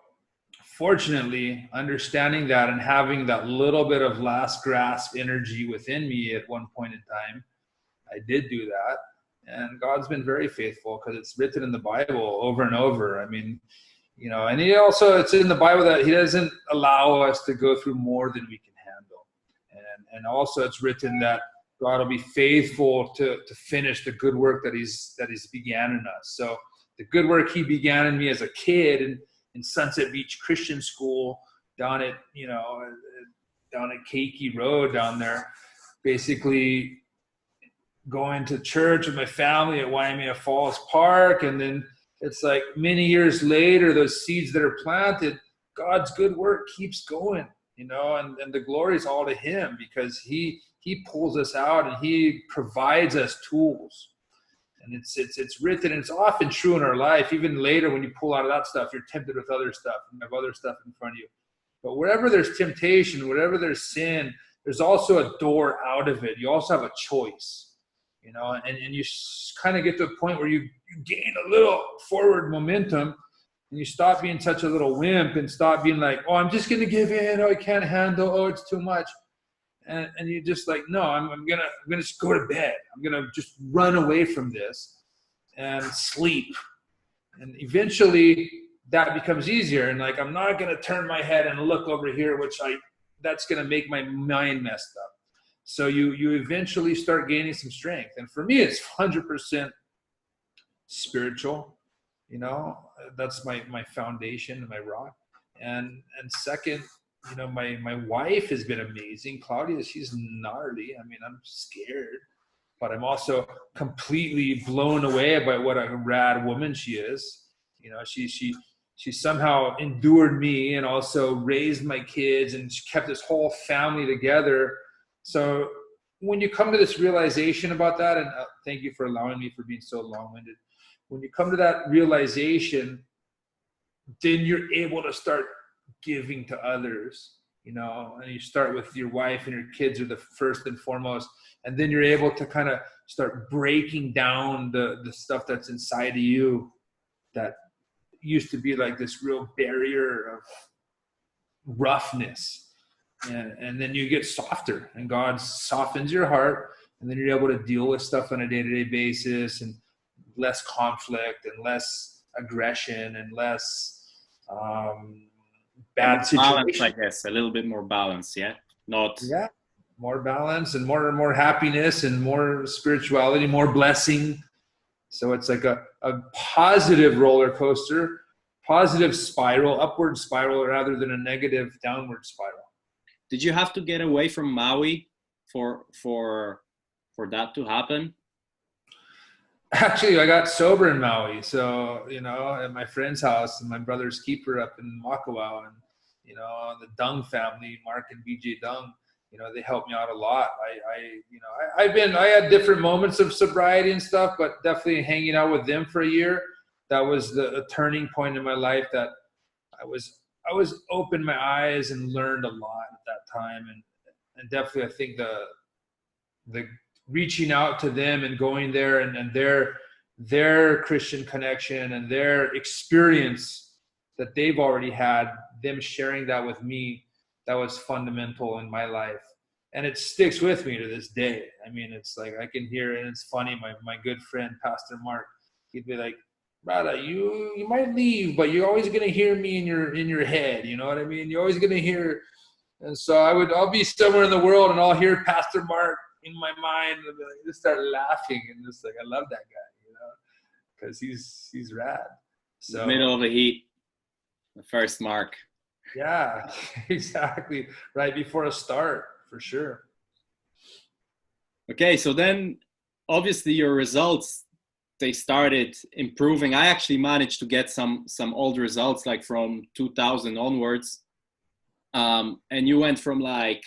fortunately, understanding that and having that little bit of last grasp energy within me at one point in time, I did do that. And God's been very faithful, because it's written in the Bible over and over. I mean, and it's in the Bible that he doesn't allow us to go through more than we can handle. And also it's written that God will be faithful to finish the good work that he's began in us. So the good work he began in me as a kid in Sunset Beach Christian School down at Keiki Road down there, basically going to church with my family at Waimea Falls Park. And then it's like many years later, those seeds that are planted, God's good work keeps going, and the glory is all to him, because he pulls us out and he provides us tools. And it's written, and it's often true in our life. Even later, when you pull out of that stuff, you're tempted with other stuff, and you have other stuff in front of you. But wherever there's temptation, wherever there's sin, there's also a door out of it. You also have a choice, and you kind of get to a point where you gain a little forward momentum, and you stop being such a little wimp and stop being like, oh, I'm just going to give in. Oh, I can't handle. Oh, it's too much. And you're just like, no, I'm gonna just go to bed. I'm gonna just run away from this and sleep. And eventually that becomes easier. And like, I'm not gonna turn my head and look over here, that's gonna make my mind messed up. So you eventually start gaining some strength. And for me, it's 100% spiritual. That's my foundation, my rock. And second, my wife has been amazing. Claudia, she's gnarly. I mean, I'm scared, but I'm also completely blown away by what a rad woman she is. She somehow endured me and also raised my kids, and she kept this whole family together. So when you come to this realization about that, and thank you for allowing me for being so long-winded. When you come to that realization, then you're able to start giving to others, and you start with your wife, and your kids are the first and foremost, and then you're able to kind of start breaking down the stuff that's inside of you that used to be like this real barrier of roughness, and then you get softer, and God softens your heart, and then you're able to deal with stuff on a day-to-day basis, and less conflict and less aggression and less bad situation. Balance, I guess, a little bit more balance, yeah? more balance and more happiness and more spirituality, more blessing. So it's like a positive roller coaster, positive spiral, upward spiral rather than a negative downward spiral. Did you have to get away from Maui for that to happen? Actually, I got sober in Maui. So, at my friend's house and my brother's keeper up in Makawao, and, the Dung family, Mark and BJ Dung, they helped me out a lot. I had different moments of sobriety and stuff, but definitely hanging out with them for a year, that was a turning point in my life that I was opened my eyes and learned a lot at that time. And definitely, I think the reaching out to them and going there and their Christian connection and their experience that they've already had, them sharing that with me, that was fundamental in my life. And it sticks with me to this day. I mean, it's like I can hear, and it's funny, my good friend, Pastor Mark, he'd be like, "Brother, you might leave, but you're always going to hear me in your head." You know what I mean? You're always going to hear. And so I'll be somewhere in the world and I'll hear Pastor Mark in my mind, and I just start laughing and just like, I love that guy, because he's rad. So Middle of the heat, the first mark. Yeah, exactly. Right before a start, for sure. Okay, so then obviously your results, they started improving. I actually managed to get some old results, like from 2000 onwards. And you went from like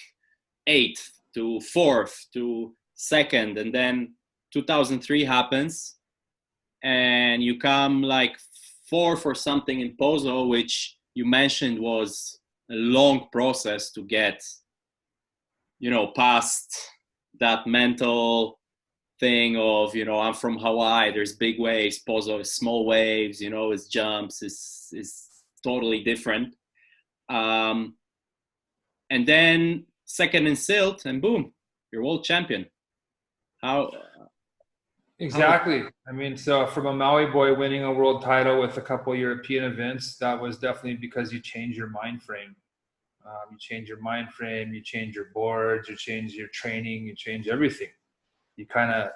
8th to 4th to 2nd, and then 2003 happens and you come like 4th or something in Pozo, which you mentioned was a long process to get, past that mental thing of, I'm from Hawaii, there's big waves, Pozo is small waves, it's jumps, is totally different. And then 2nd in Silt, and boom, you're world champion. How? Exactly. I mean, so from a Maui boy winning a world title with a couple of European events, that was definitely because you change your mind frame. You change your mind frame, you change your boards, you change your training, you change everything. You kind of,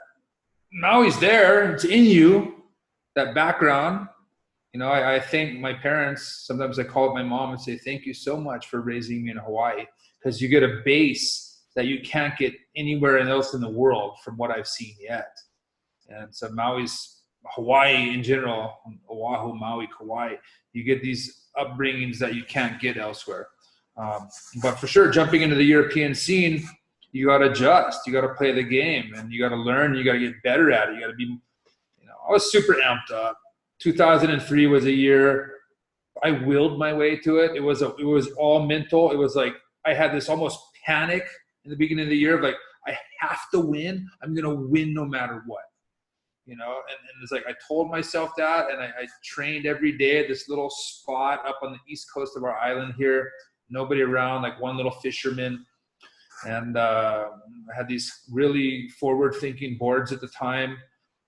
Maui's there, it's in you, that background. I thank my parents. Sometimes I call up my mom and say, thank you so much for raising me in Hawaii, because you get a base that you can't get anywhere else in the world from what I've seen yet. And so Maui's, Hawaii in general, Oahu, Maui, Kauai, you get these upbringings that you can't get elsewhere. But for sure, jumping into the European scene, you got to adjust, you got to play the game, and you got to learn, you got to get better at it. You got to be, I was super amped up. 2003 was a year I willed my way to it. It was all mental. It was like I had this almost panic in the beginning of the year of like, I have to win. I'm going to win no matter what. And it's like I told myself that, and I trained every day at this little spot up on the east coast of our island here. Nobody around, like one little fisherman. And I had these really forward-thinking boards at the time.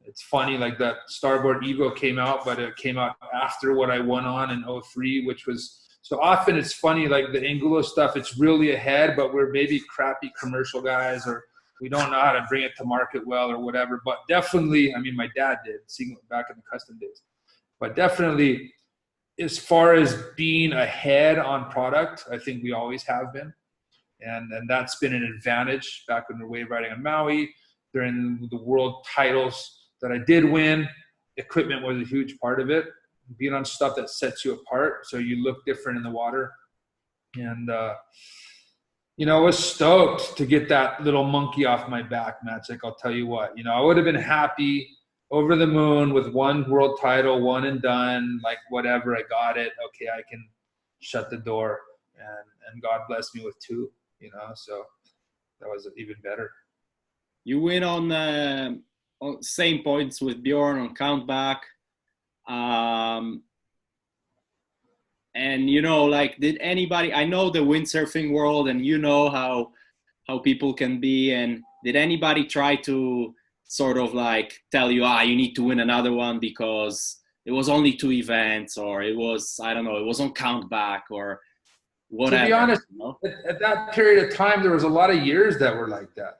It's funny, like that Starboard Evo came out, but it came out after what I won on in 03, which was, so often it's funny, like the Angulo stuff, it's really ahead, but we're maybe crappy commercial guys, or we don't know how to bring it to market well or whatever. But definitely, I mean, my dad did, seeing it back in the custom days. But definitely, as far as being ahead on product, I think we always have been. And that's been an advantage back when we were wave riding on Maui. During the world titles that I did win, equipment was a huge part of it. Being on stuff that sets you apart, so you look different in the water. And, I was stoked to get that little monkey off my back, Maciek. I'll tell you what, I would have been happy, over the moon with one world title, one and done, like whatever, I got it. Okay, I can shut the door, and God bless me with 2, so that was even better. You win on same points with Bjorn on countback. And did anybody, I know the windsurfing world, and how people can be, and did anybody try to sort of like tell you, you need to win another one because it was only 2 events, or it was, I don't know, it was on countback, or whatever. To be honest, you know? at that period of time, there was a lot of years that were like that.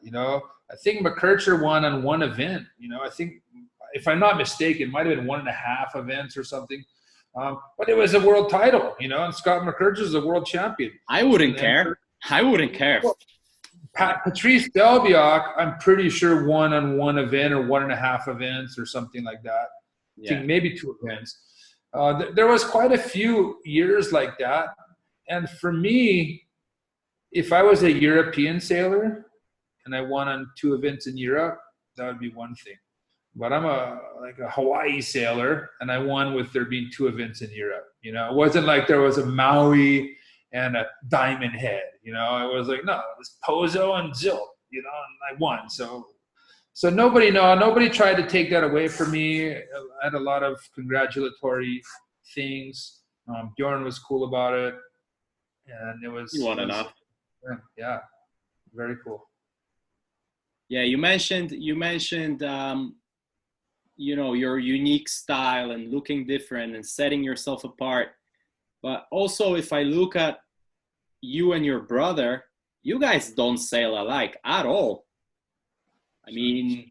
I think McKercher won on one event. I think, if I'm not mistaken, it might have been 1.5 events or something. But it was a world title, and Scott McKercher is a world champion. I wouldn't care. I wouldn't care. Well, Patrice Delbiac, I'm pretty sure won on one event or 1.5 events or something like that. Yeah. I think maybe 2 events. There was quite a few years like that. And for me, if I was a European sailor and I won on 2 events in Europe, that would be one thing. But I'm a Hawaii sailor, and I won with there being 2 events in Europe. It wasn't like there was a Maui and a Diamond Head. It was like, no, it was Pozo and Zilt, and I won. So nobody tried to take that away from me. I had a lot of congratulatory things. Bjorn was cool about it, and it was. You won enough. Yeah, very cool. Yeah, you mentioned your unique style and looking different and setting yourself apart. But also, if I look at you and your brother, you guys don't sail alike at all. I mean,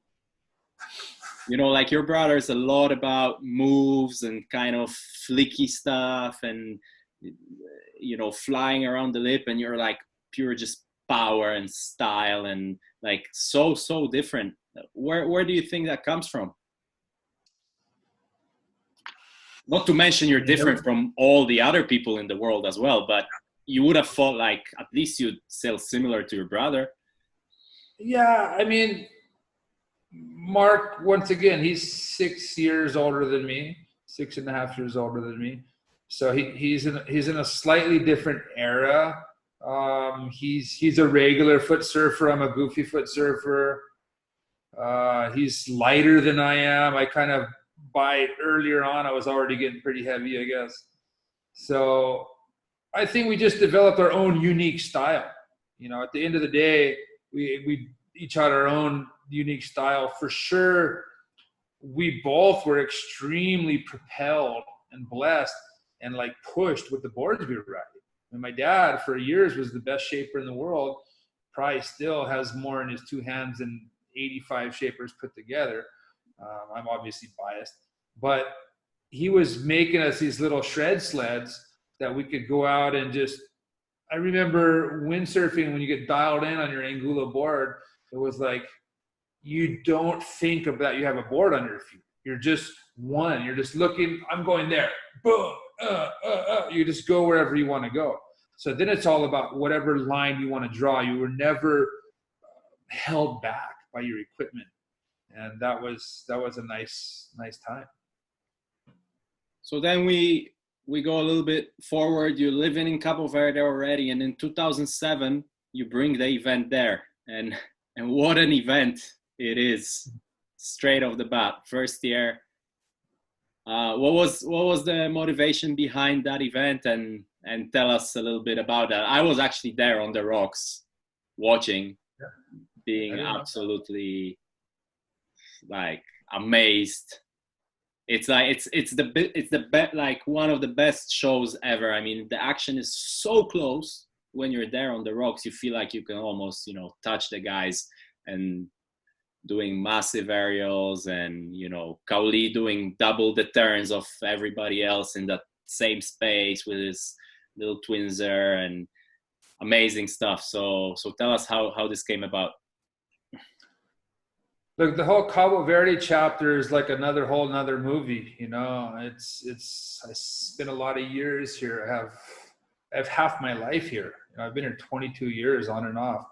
like your brother is a lot about moves and kind of flicky stuff and, flying around the lip, and you're like pure just power and style and like so different. Where do you think that comes from? Not to mention you're different from all the other people in the world as well, but you would have thought like at least you'd sail similar to your brother. Yeah, I mean, Mark, once again, he's 6 years older than me, 6.5 years older than me. So he's in a slightly different era. He's a regular foot surfer. I'm a goofy foot surfer. He's lighter than I am. I kind of, by earlier on, I was already getting pretty heavy, I guess. So I think we just developed our own unique style. At the end of the day, we each had our own unique style. For sure, we both were extremely propelled and blessed and like pushed with the boards we were riding. And my dad, for years, was the best shaper in the world. Probably still has more in his 2 hands than 85 shapers put together. I'm obviously biased, but he was making us these little shred sleds that we could go out and just. I remember windsurfing, when you get dialed in on your Angulo board, it was like you don't think about you have a board under your feet. You're just one. You're just looking. I'm going there. Boom. You just go wherever you want to go. So then it's all about whatever line you want to draw. You were never held back by your equipment. And that was a nice time. So then we go a little bit forward. You're living in Cabo Verde already, and in 2007 you bring the event there, and what an event it is! Straight off the bat, first year. What was the motivation behind that event, and tell us a little bit about that? I was actually there on the rocks, watching, being absolutely like amazed. It's like it's the best, like one of the best shows ever. I mean, the action is so close. When you're there on the rocks, you feel like you can almost touch the guys, and doing massive aerials, and Kauli doing double the turns of everybody else in that same space with his little twinser, and amazing stuff. So tell us how this came about. Look, the whole Cabo Verde chapter is like another movie. I spent a lot of years here. I have half my life here. I've been here 22 years on and off,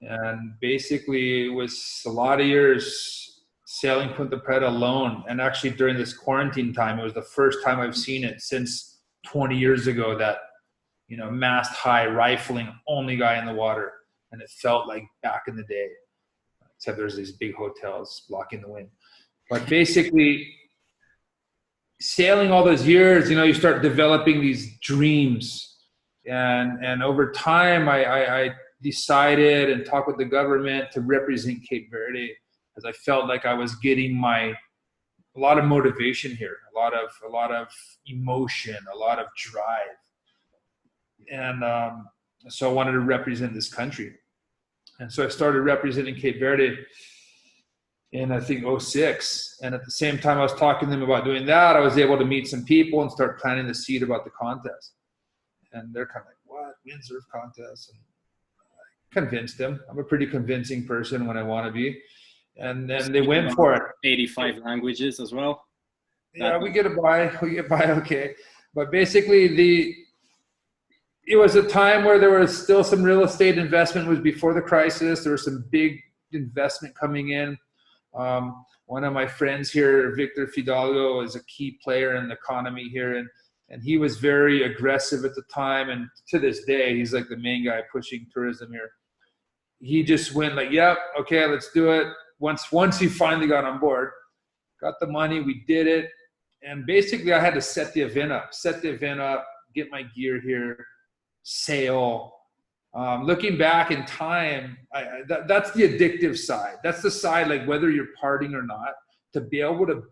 and basically it was a lot of years sailing Punta Preta alone. And actually during this quarantine time, it was the first time I've seen it since 20 years ago that mast high rifling, only guy in the water, and it felt like back in the day. Except there's these big hotels blocking the wind. But basically, sailing all those years, you start developing these dreams. And over time, I decided and talked with the government to represent Cape Verde, because I felt like I was getting a lot of motivation here, a lot of emotion, a lot of drive. And so I wanted to represent this country. And so I started representing Cape Verde in, I think, 06. And at the same time I was talking to them about doing that, I was able to meet some people and start planting the seed about the contest. And they're kind of like, what? Windsurf contest? And I convinced them. I'm a pretty convincing person when I want to be. And then they went for it. 85 languages as well. Yeah, we get by okay. But basically it was a time where there was still some real estate investment. It was before the crisis. There was some big investment coming in. One of my friends here, Victor Fidalgo, is a key player in the economy here. And he was very aggressive at the time. And to this day, he's like the main guy pushing tourism here. He just went like, yep, okay, let's do it. Once he finally got on board, got the money, we did it. And basically I had to set the event up, get my gear here, sail. Looking back in time, that's the addictive side. That's the side, like whether you're partying or not, to be able to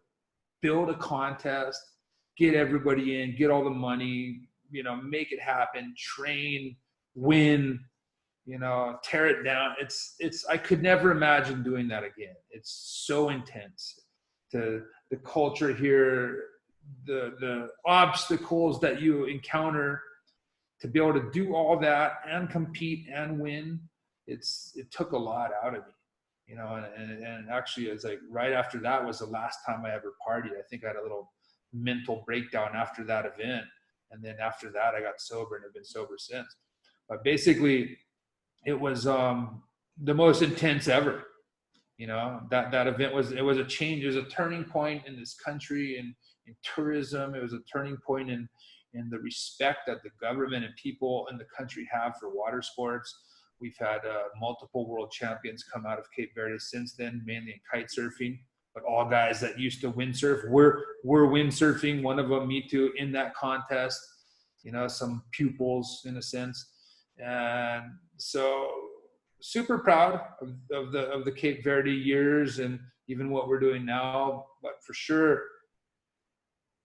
build a contest, get everybody in, get all the money, make it happen, train, win, tear it down. I could never imagine doing that again. It's so intense. The culture here, the obstacles that you encounter, to be able to do all that and compete and win, it took a lot out of me, and actually it's like right after that was the last time I ever partied. I think I had a little mental breakdown after that event. And then after that I got sober and have been sober since. But basically it was the most intense ever. That event was a change. It was a turning point in this country and in tourism. It was a turning point in the respect that the government and people in the country have for water sports. We've had multiple world champions come out of Cape Verde since then, mainly in kite surfing, but all guys that used to windsurf were windsurfing. One of them, me too, in that contest, some pupils in a sense. And so super proud of the Cape Verde years and even what we're doing now. But for sure,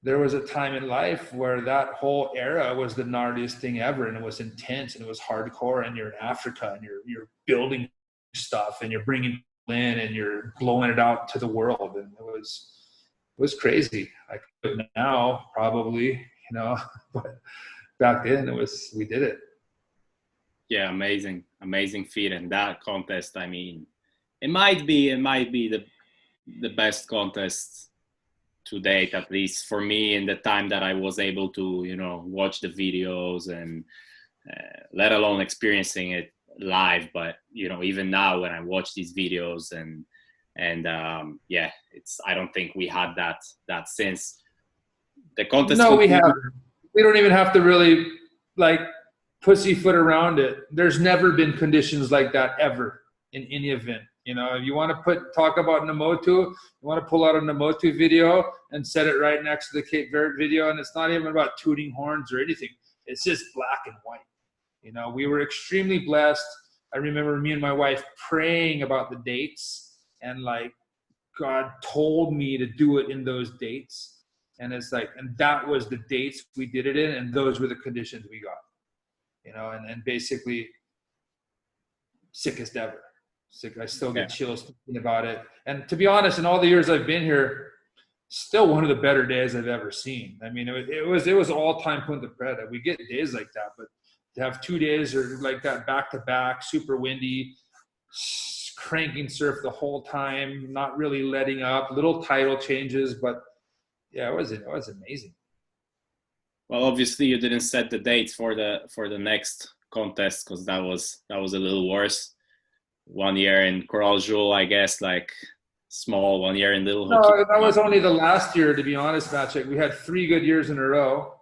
there was a time in life where that whole era was the gnarliest thing ever, and it was intense and it was hardcore, and you're in Africa and you're building stuff and you're bringing in and you're blowing it out to the world, and it was crazy. I could now probably, but back then we did it. Yeah, amazing feat. And that contest, I mean, it might be the best contest to date, at least for me, in the time that I was able to, watch the videos and let alone experiencing it live. But, even now when I watch these videos and I don't think we had that since the contest. No, we haven't. We don't even have to really pussyfoot around it. There's never been conditions like that ever in any event. If you want to talk about Namotu, you want to pull out a Namotu video and set it right next to the Cape Verde video, and it's not even about tooting horns or anything. It's just black and white. We were extremely blessed. I remember me and my wife praying about the dates, and God told me to do it in those dates. And it's and that was the dates we did it in, and those were the conditions we got. And basically sickest ever. Sick. I still get chills thinking about it. And to be honest, in all the years I've been here, still one of the better days I've ever seen. I mean, it was all-time Punta Preta. We get days like that, but to have 2 days or like that back-to-back, super windy, cranking surf the whole time, not really letting up, little tidal changes, but yeah, it was amazing. Well, obviously you didn't set the dates for the next contest, because that was a little worse. 1 year in Coral Jewel, I guess, small. 1 year in Little Hockey. No, that was only the last year, to be honest, Maciek. We had 3 good years in a row.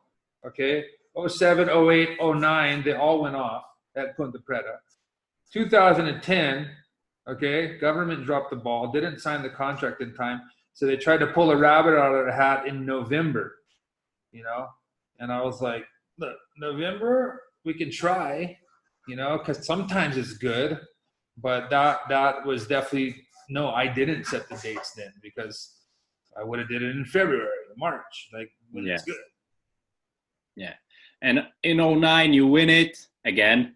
Okay, 07, 08, 09, they all went off at Punta Preta. 2010, okay, government dropped the ball, didn't sign the contract in time, so they tried to pull a rabbit out of the hat in November. And I was like, look, November, we can try, because sometimes it's good. But that was definitely, no, I didn't set the dates then, because I would have did it in February, March, when it's good. Yeah. And in 09, you win it again.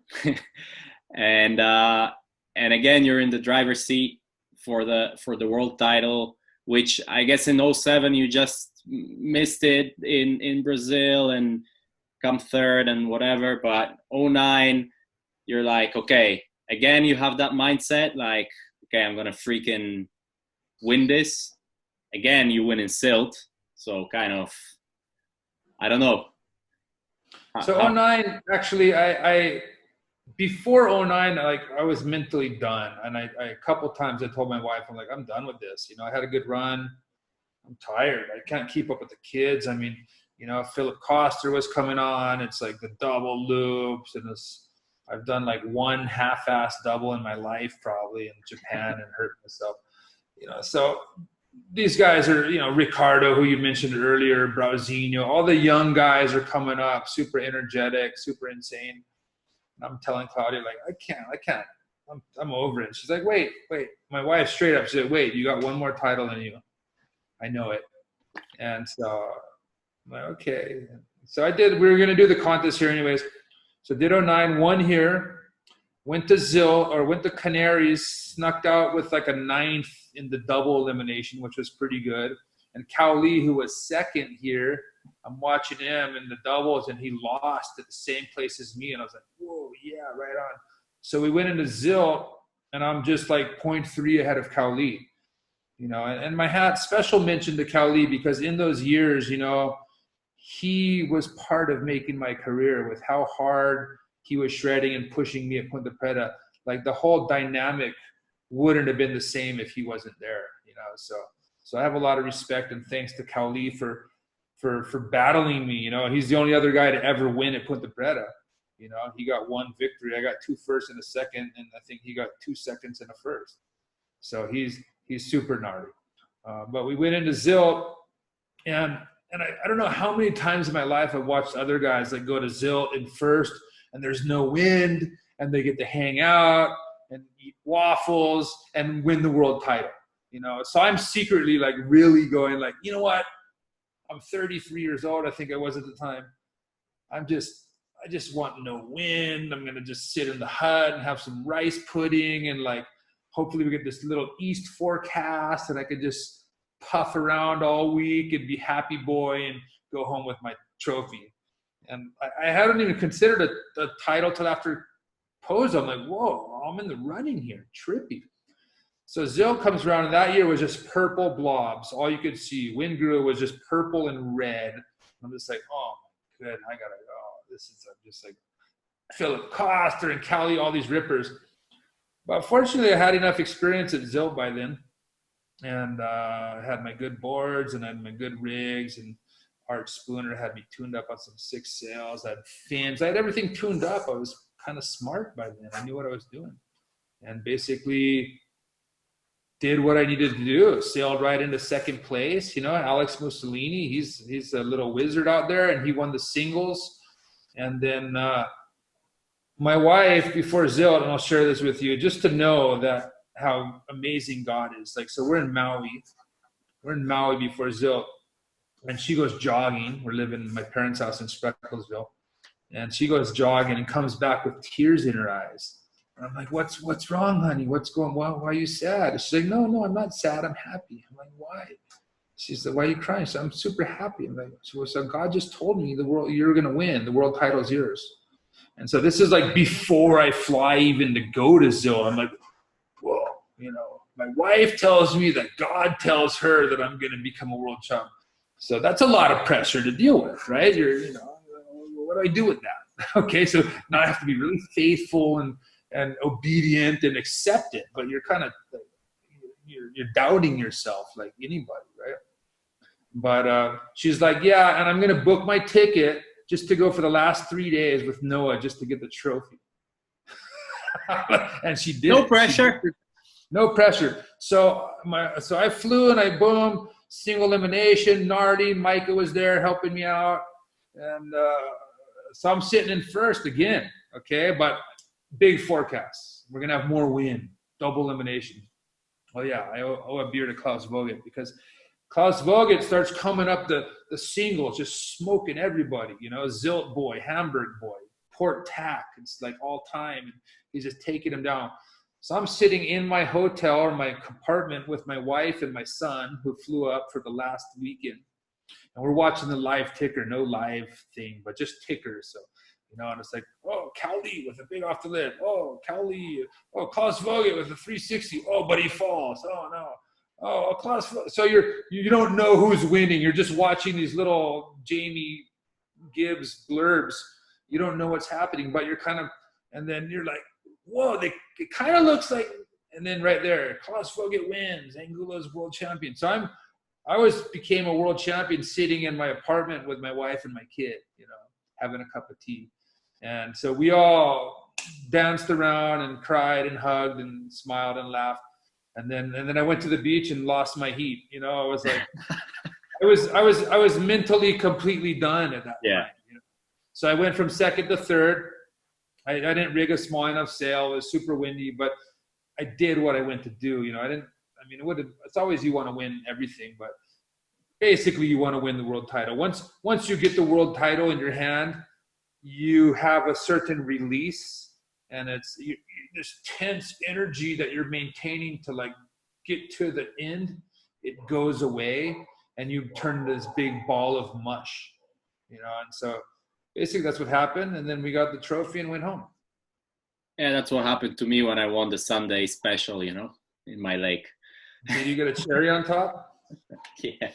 and again, you're in the driver's seat for the world title, which I guess in 07, you just missed it in Brazil and come third and whatever. But 09, you're like, okay, again, you have that mindset, like, okay, I'm going to freaking win this. Again, you win in Silt. So kind of, I don't know. So 09, actually, I before 09, like I was mentally done. And I a couple times I told my wife, I'm like, I'm done with this. You know, I had a good run. I'm tired. I can't keep up with the kids. I mean, you know, Philip Koster was coming on. It's like the double loops. And I've done like one half-ass double in my life, probably in Japan, and hurt myself. You know, so these guys are, you know, Ricardo, who you mentioned earlier, Brauzinho, all the young guys are coming up, super energetic, super insane. And I'm telling Claudia, like, I can't. I'm over it. She's like, wait. My wife straight up, she said, wait, you got one more title in you. I know it. And so I'm like, okay. So I did, we were going to do the contest here anyways. So did 09, won here, went to Canaries, snuck out with like a 9th in the double elimination, which was pretty good. And Cowley, who was second here, I'm watching him in the doubles, and he lost at the same place as me. And I was like, whoa, yeah, right on. So we went into Zilt, and I'm just like 0.3 ahead of Cowley. You know, and my hat special mention to Cowley, because in those years, you know, he was part of making my career with how hard he was shredding and pushing me at Punta Preta. Like the whole dynamic wouldn't have been the same if he wasn't there, you know. So I have a lot of respect and thanks to Cowley for battling me. You know, he's the only other guy to ever win at Punta Preta. You know, he got one victory. I got 2 firsts and a second, and I think he got 2 seconds and a first. So he's super gnarly. But we went into Zilt, and I don't know how many times in my life I've watched other guys that go to Zilt in first, and there's no wind, and they get to hang out and eat waffles and win the world title. You know, so I'm secretly like really going like, you know what? I'm 33 years old. I think I was at the time. I just want no wind. I'm going to just sit in the hut and have some rice pudding, and like, hopefully we get this little east forecast and I could just puff around all week and be happy boy and go home with my trophy. And I hadn't even considered a title till after Pozo. I'm like, whoa, I'm in the running here. Trippy. So Zilt comes around, and that year was just purple blobs. All you could see. Windguru was just purple and red. I'm just like, oh, my good. This is just like Philip Koster and Cowley, all these rippers. But fortunately, I had enough experience at Zilt by then. And I had my good boards and I had my good rigs, and Art Spooner had me tuned up on some 6 sails. I had fins. I had everything tuned up. I was kind of smart by then. I knew what I was doing. And basically did what I needed to do. Sailed right into second place. You know, Alex Mussolini, he's a little wizard out there, and he won the singles. And then my wife, before Zilt, and I'll share this with you, just to know that how amazing God is. Like, so we're in Maui. We're in Maui before Zilt. And she goes jogging. We're living in my parents' house in Sprecklesville. And she goes jogging and comes back with tears in her eyes. And I'm like, what's wrong, honey? What's going on? Why are you sad? She's like, no, I'm not sad. I'm happy. I'm like, why? She's like, why are you crying? So I'm super happy. I'm like, so God just told me the world, you're going to win. The world title is yours. And so this is like before I fly even to go to Zilt. I'm like, whoa, you know, my wife tells me that God tells her that I'm going to become a world champ. So that's a lot of pressure to deal with, right? You know, what do I do with that? Okay, so now I have to be really faithful and obedient and accept it. But you're kind of, you're doubting yourself like anybody, right? But she's like, yeah, and I'm going to book my ticket just to go for the last 3 days with Noah just to get the trophy. And she did. No pressure. No pressure. So I flew and I boom, single elimination. Nardi, Micah was there helping me out. And so I'm sitting in first again, okay? But big forecast. We're going to have more wind, double elimination. Oh, yeah, I owe a beer to Klaus Vogt, because Klaus Vogt starts coming up the singles, just smoking everybody, Zilt boy, Hamburg boy, Port Tack. It's like all time. And he's just taking him down. So I'm sitting in my hotel or my compartment with my wife and my son, who flew up for the last weekend. And we're watching the live ticker, no live thing, but just tickers. So, and it's like, oh, Cowley with a big off the lip. Oh, Cowley. Oh, Klaus Vogt with a 360. Oh, but he falls. Oh, no. Oh, Klaus Vogt. So you don't know who's winning. You're just watching these little Jamie Gibbs blurbs. You don't know what's happening, but you're kind of, and then you're like, whoa, it kind of looks like, and then right there, Klaus Vogt wins. Angulo's world champion. So I became a world champion sitting in my apartment with my wife and my kid, having a cup of tea. And so we all danced around and cried and hugged and smiled and laughed. And then I went to the beach and lost my heat. I was like, I was mentally completely done at that point. So I went from second to third. I didn't rig a small enough sail. It was super windy, but I did what I went to do. It's always you want to win everything, but basically you want to win the world title. Once you get the world title in your hand, you have a certain release, and it's this tense energy that you're maintaining to like get to the end. It goes away, and you turn this big ball of mush, and so basically that's what happened. And then we got the trophy and went home. Yeah, that's what happened to me when I won the Sunday special, in my lake. Did you get a cherry on top? Yeah.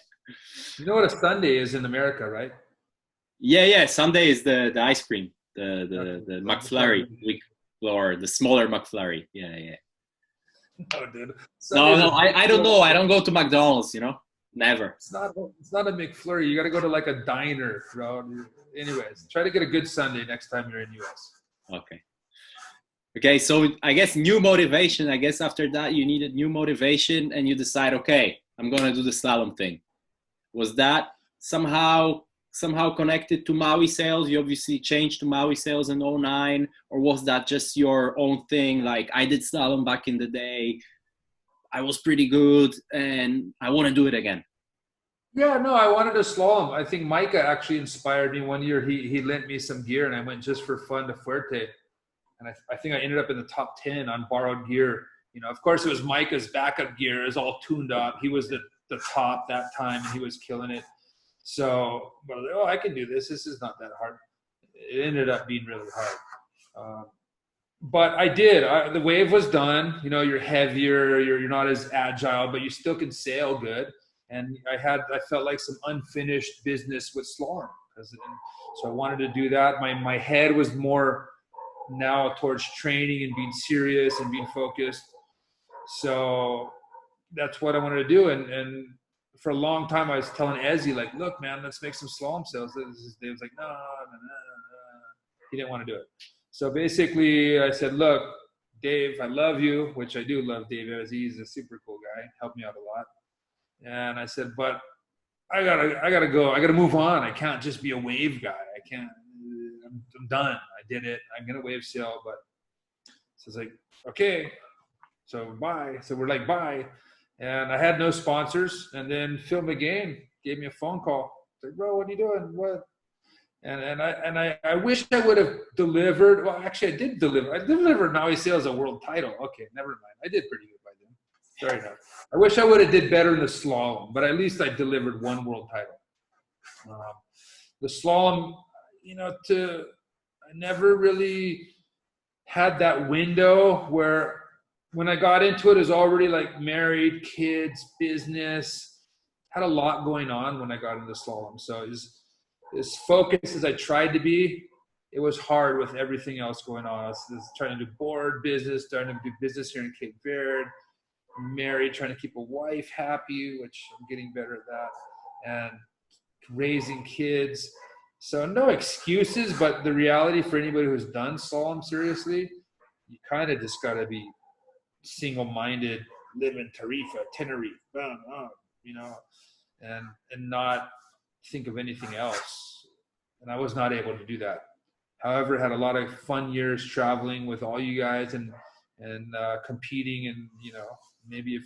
You know what a sundae is in America, right? Yeah. Sunday is the ice cream, the McFlurry, or the smaller McFlurry. Yeah. No, dude. No, I don't know. I don't go to McDonald's, never. It's not a McFlurry. You got to go to like a diner, bro. Anyways, try to get a good Sunday next time you're in US. Okay, so I guess new motivation. I guess after that you needed new motivation, and you decide, okay, I'm gonna do the slalom thing. Was that somehow connected to Maui Sails? You obviously changed to Maui Sails in 2009, or was that just your own thing? Like, I did slalom back in the day, I was pretty good, and I want to do it again. Yeah, no, I wanted to slalom. I think Micah actually inspired me one year. He lent me some gear, and I went just for fun to Fuerte. And I think I ended up in the top 10 on borrowed gear. Of course, it was Micah's backup gear. It was all tuned up. He was the top that time, and he was killing it. So, but I was like, I can do this. This is not that hard. It ended up being really hard. But I did. The wave was done. You're heavier. You're not as agile, but you still can sail good. And I felt like some unfinished business with slalom. So I wanted to do that. My head was more now towards training and being serious and being focused. So that's what I wanted to do. And for a long time I was telling Ezzy, like, look, man, let's make some slalom sails. Dave was like, no. He didn't want to do it. So basically I said, look, Dave, I love you, which I do love Dave Ezzy. He's a super cool guy, helped me out a lot. And I said, but I gotta go. I gotta move on. I can't just be a wave guy. I can't. I'm done. I did it. I'm gonna wave sail. But so it's like, okay. So bye. So we're like, bye. And I had no sponsors. And then Phil McGain gave me a phone call. Like, bro, what are you doing? What? And I wish I would have delivered. Well, actually, I did deliver. I delivered Maui Sails a world title. Okay, never mind. I did pretty good by then. Fair enough. I wish I would have did better in the slalom, but at least I delivered one world title. The slalom, I never really had that window where when I got into it, it was already like married, kids, business, had a lot going on when I got into slalom. So as focused as I tried to be, it was hard with everything else going on. I was trying to do board business, starting to do business here in Cape Verde, married, trying to keep a wife happy, which I'm getting better at that, and raising kids. So no excuses, but the reality for anybody who's done slalom seriously, you kind of just got to be single-minded, live in Tarifa, Tenerife, and not think of anything else. And I was not able to do that. However, I had a lot of fun years traveling with all you guys and competing. And, maybe if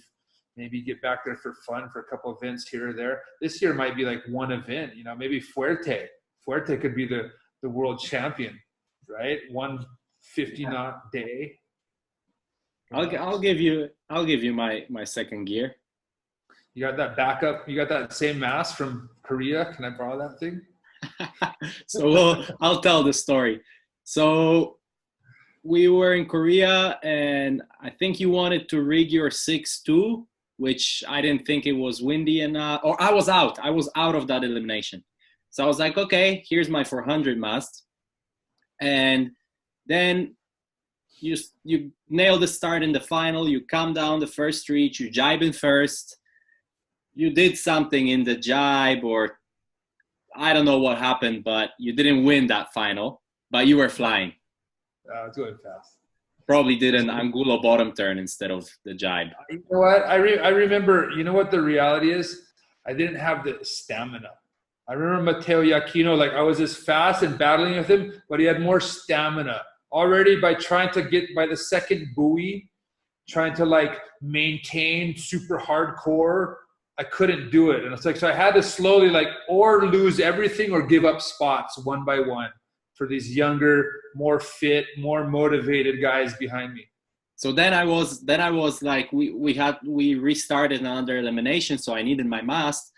maybe get back there for fun for a couple events here or there. This year might be like one event, you know, maybe Fuerte could be the world champion, right? 150 knot day. I'll give you my second gear. You got that backup? You got that same mast from Korea? Can I borrow that thing? So I'll tell the story. So we were in Korea, and I think you wanted to rig your 6.2, which I didn't think it was windy enough. Or I was out of that elimination. So I was like, okay, here's my 400 mast. And then you nail the start in the final. You come down the first reach. You jibe in first. You did something in the jibe, or I don't know what happened, but you didn't win that final, but you were flying. It's going fast. Probably did an Angulo bottom turn instead of the jibe. You know what? I remember, you know what the reality is? I didn't have the stamina. I remember Matteo Iachino, like I was as fast and battling with him, but he had more stamina. Already by trying to get by the second buoy, trying to like maintain super hardcore, I couldn't do it. And it's like, so I had to slowly like, or lose everything or give up spots one by one for these younger, more fit, more motivated guys behind me. So then I was like, we restarted another elimination. So I needed my mast,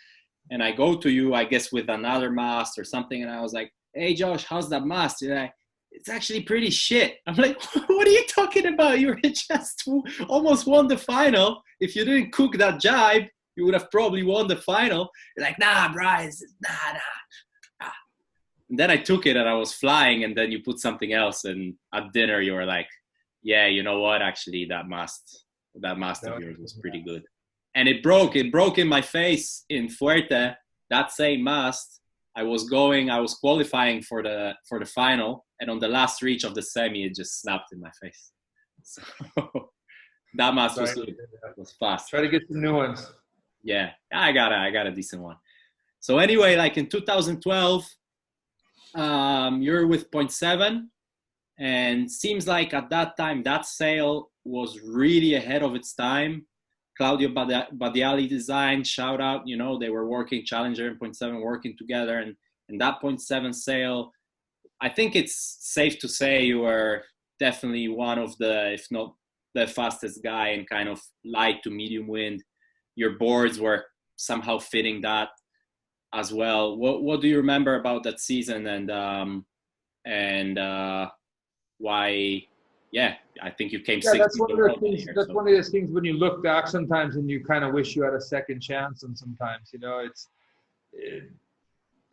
and I go to you, I guess with another mast or something. And I was like, hey Josh, how's that mast? You're like, it's actually pretty shit. I'm like, what are you talking about? You just almost won the final. If you didn't cook that jibe, you would have probably won the final. You're like, nah, Bryce, nah. And then I took it and I was flying, and then you put something else, and at dinner you were like, yeah, you know what? Actually, that mast of yours was pretty good. And it broke in my face in Fuerte, that same mast. I was qualifying for the final, and on the last reach of the semi, it just snapped in my face. So that mast was fast. Try to get some new ones. Yeah, I got a decent one. So anyway, like in 2012, you're with 0.7, and seems like at that time that sail was really ahead of its time. Claudio Badiali design, shout out, you know, they were working, Challenger and 0.7 working together, and that 0.7 sail, I think it's safe to say you were definitely one of the, if not the fastest guy in kind of light to medium wind. Your boards were somehow fitting that as well. What do you remember about that season, and why? Yeah, I think you came. Yeah, that's one of the things. That's one of those things when you look back sometimes, and you kind of wish you had a second chance. And sometimes, you know,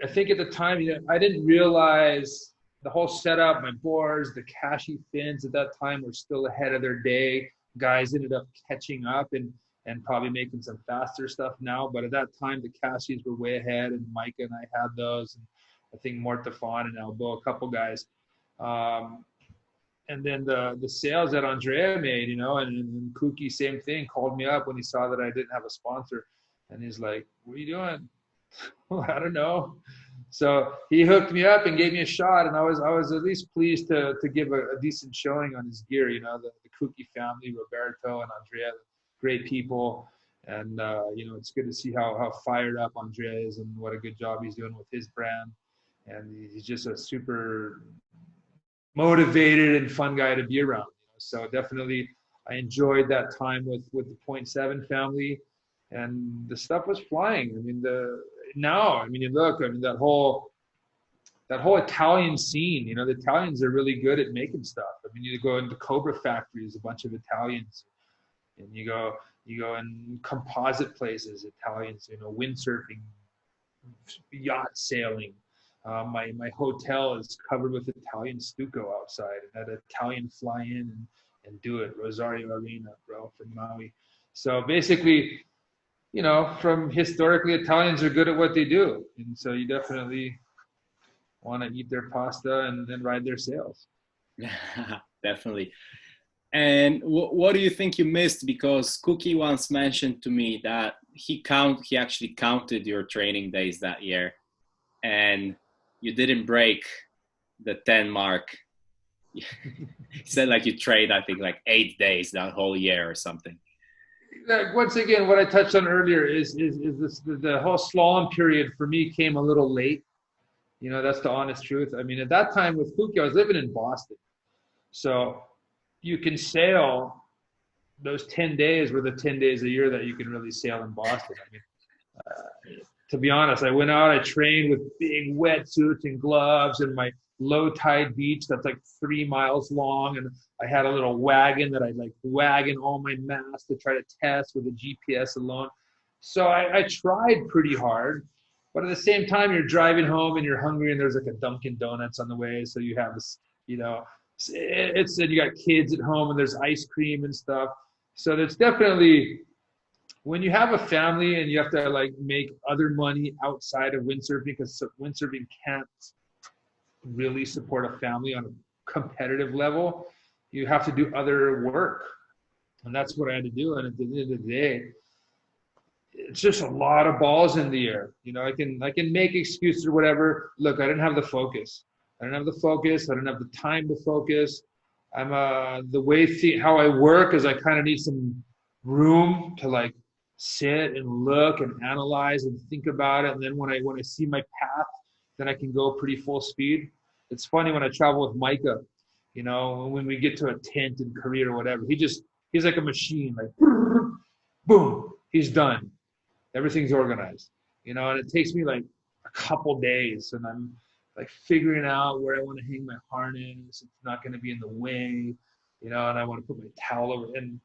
I think at the time, you know, I didn't realize the whole setup, my boards, the Kashi fins at that time were still ahead of their day. Guys ended up catching up and probably making some faster stuff now. But at that time, the Kashis were way ahead, and Micah and I had those. And I think Mortafon and Elbow, a couple guys. And then the sales that Andrea made, you know, and Kuki, same thing, called me up when he saw that I didn't have a sponsor. And he's like, what are you doing? Well, I don't know. So he hooked me up and gave me a shot. And I was at least pleased to give a decent showing on his gear. You know, the Kuki family, Roberto and Andrea, great people. And, you know, it's good to see how fired up Andrea is and what a good job he's doing with his brand. And he's just a super motivated and fun guy to be around. You know? So definitely I enjoyed that time with the 0.7 family, and the stuff was flying. I mean, you look, I mean, that whole Italian scene, you know, the Italians are really good at making stuff. I mean, you go into Cobra factories, a bunch of Italians, and you go in composite places, Italians, you know, windsurfing, yacht sailing. My hotel is covered with Italian stucco outside, and that Italian fly in and do it. Rosario Arena, bro, from Maui. So basically, you know, from historically, Italians are good at what they do. And so you definitely want to eat their pasta and then ride their sails. Definitely. And what do you think you missed? Because Cookie once mentioned to me that he actually counted your training days that year, and you didn't break the 10 mark. He said like you trained, I think, like 8 days that whole year or something. once again, what I touched on earlier is this, the whole slalom period for me came a little late. You know, that's the honest truth. I mean, at that time with Fuki, I was living in Boston. So you can sail, those 10 days were the 10 days a year that you can really sail in Boston. I mean, to be honest, I went out, I trained with big wetsuits and gloves and my low tide beach that's like 3 miles long. And I had a little wagon that I'd like wagon all my masts to try to test with a GPS alone. So I tried pretty hard, but at the same time, you're driving home and you're hungry and there's like a Dunkin' Donuts on the way. So you have this, you know, it's, and you got kids at home and there's ice cream and stuff. So there's definitely, when you have a family and you have to like make other money outside of windsurfing, because windsurfing can't really support a family on a competitive level, you have to do other work. And that's what I had to do. And at the end of the day, it's just a lot of balls in the air. You know, I can make excuses or whatever. Look, I didn't have the focus. I didn't have the focus. I didn't have the time to focus. I'm the way how I work is I kind of need some room to like sit and look and analyze and think about it. And then when I see my path, then I can go pretty full speed. It's funny when I travel with Micah, you know, when we get to a tent in Korea or whatever, he's like a machine, like boom, he's done. Everything's organized, you know, and it takes me like a couple days and I'm like figuring out where I want to hang my harness. It's not going to be in the way, you know, and I want to put my towel over. And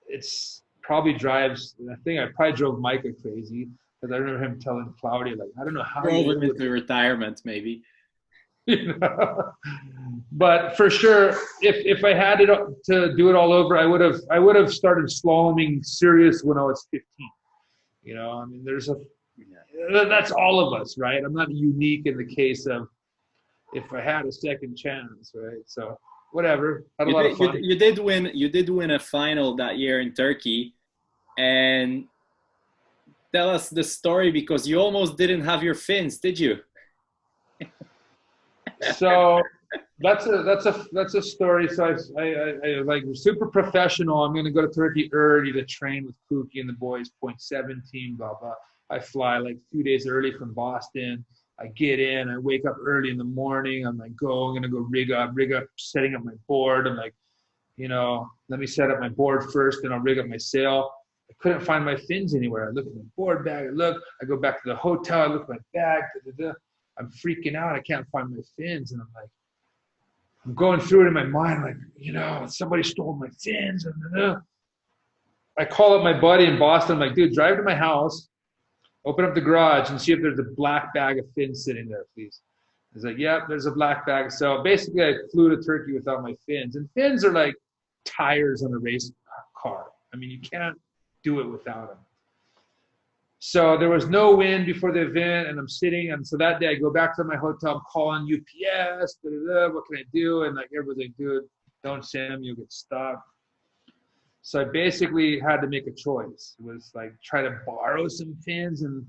it's probably drives, I think I probably drove Micah crazy because I remember him telling Claudia, like, I don't know how drove him into retirement, maybe. You know? But for sure, if I had it to do it all over, I would have started slaloming serious when I was 15. You know, I mean, that's all of us, right? I'm not unique in the case of if I had a second chance, right? So whatever, had a lot of fun. You did win a final that year in Turkey, and tell us the story because you almost didn't have your fins, did you? So that's a story. So I like super professional. I'm going to go to Turkey early to train with Kuki and the boys, 0.17, blah, blah. I fly like 2 days early from Boston. I get in, I wake up early in the morning. I'm like, I'm going to go rig up, setting up my board. I'm like, you know, let me set up my board first, then I'll rig up my sail. I couldn't find my fins anywhere. I look at my board bag, I go back to the hotel, I look at my bag, I'm freaking out. I can't find my fins. And I'm like, I'm going through it in my mind, like, you know, somebody stole my fins. I call up my buddy in Boston. I'm like, dude, drive to my house, open up the garage and see if there's a black bag of fins sitting there, please. He's like, yeah, there's a black bag. So basically I flew to Turkey without my fins. And fins are like tires on a race car. I mean, you can't do it without them. So there was no wind before the event and I'm sitting. And so that day I go back to my hotel, I'm calling UPS, what can I do? And like, everybody's like, dude, don't send them, you'll get stopped. So I basically had to make a choice. It was like, try to borrow some fins. And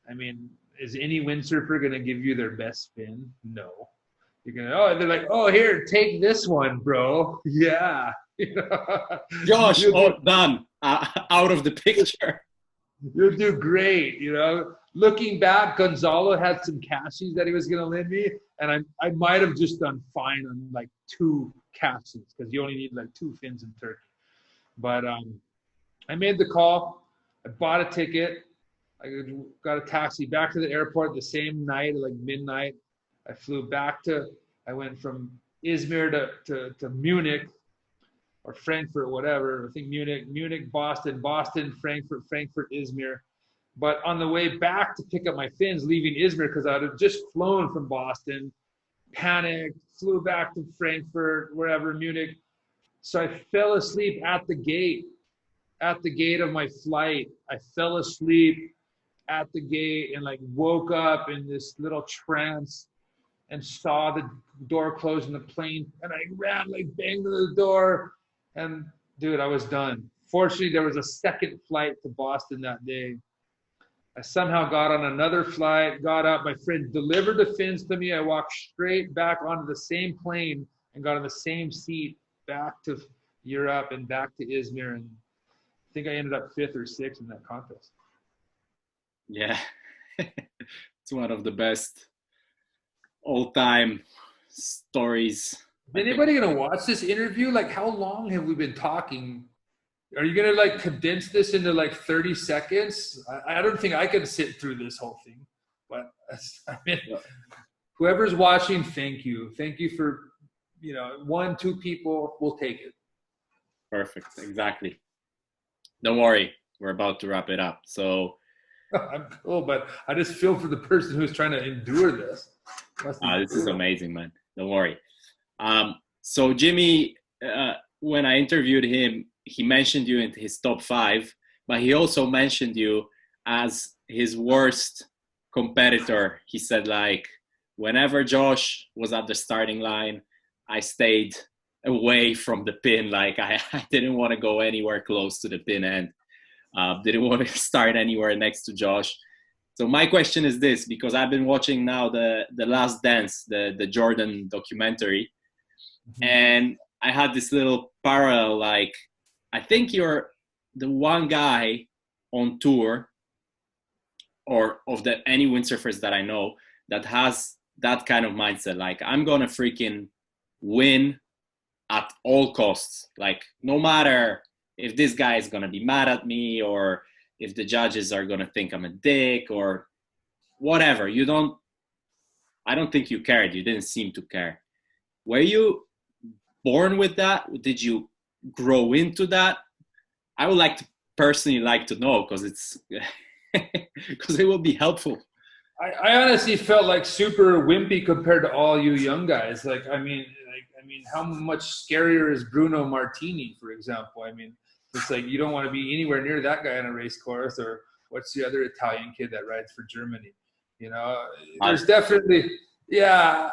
I mean, is any windsurfer going to give you their best fin? No. You're going to, they're like, oh, here, take this one, bro. Yeah. Josh, done. Out of the picture. You'll do great, you know. Looking back, Gonzalo had some cashies that he was going to lend me, and I might have just done fine on like 2 cashies because you only need like 2 fins in Turkey. But I made the call. I bought a ticket. I got a taxi back to the airport the same night, like midnight. I flew back I went from Izmir to Munich. Or Frankfurt, whatever. I think Munich, Boston, Frankfurt, Izmir. But on the way back to pick up my fins, leaving Izmir, because I had just flown from Boston, panicked, flew back to Frankfurt, wherever, Munich. So I fell asleep at the gate of my flight. I fell asleep at the gate and like woke up in this little trance and saw the door close in the plane. And I ran, like banged on the door. And dude, I was done. Fortunately, there was a second flight to Boston that day. I somehow got on another flight, got up. My friend delivered the fins to me. I walked straight back onto the same plane and got on the same seat back to Europe and back to Izmir. And think I ended up 5th or 6th in that contest. Yeah. It's one of the best all-time stories. Is anybody going to watch this interview? Like, how long have we been talking? Are you going to like condense this into like 30 seconds? I don't think I can sit through this whole thing, but I mean, whoever's watching, thank you. Thank you for, 1, 2 people, we'll take it. Perfect. Exactly. Don't worry. We're about to wrap it up. So I'm cool, but I just feel for the person who's trying to endure this. this is amazing, man. Don't worry. So Jimmy, when I interviewed him, he mentioned you in his top 5, but he also mentioned you as his worst competitor. He said, like, whenever Josh was at the starting line, I stayed away from the pin. Like, I didn't want to go anywhere close to the pin end. Didn't want to start anywhere next to Josh. So my question is this, because I've been watching now the Last Dance, the Jordan documentary, and I had this little parallel, like, I think you're the one guy on tour, or of any windsurfers that I know, that has that kind of mindset. Like, I'm going to freaking win at all costs. Like, no matter if this guy is going to be mad at me, or if the judges are going to think I'm a dick, or whatever. I don't think you cared. You didn't seem to care. Were you born with that? Did you grow into that? I would personally like to know, because it will be helpful. I honestly felt like super wimpy compared to all you young guys. Like, I mean, how much scarier is Bruno Martini, for example? I mean, it's like you don't want to be anywhere near that guy on a race course, or what's the other Italian kid that rides for Germany? There's definitely, yeah.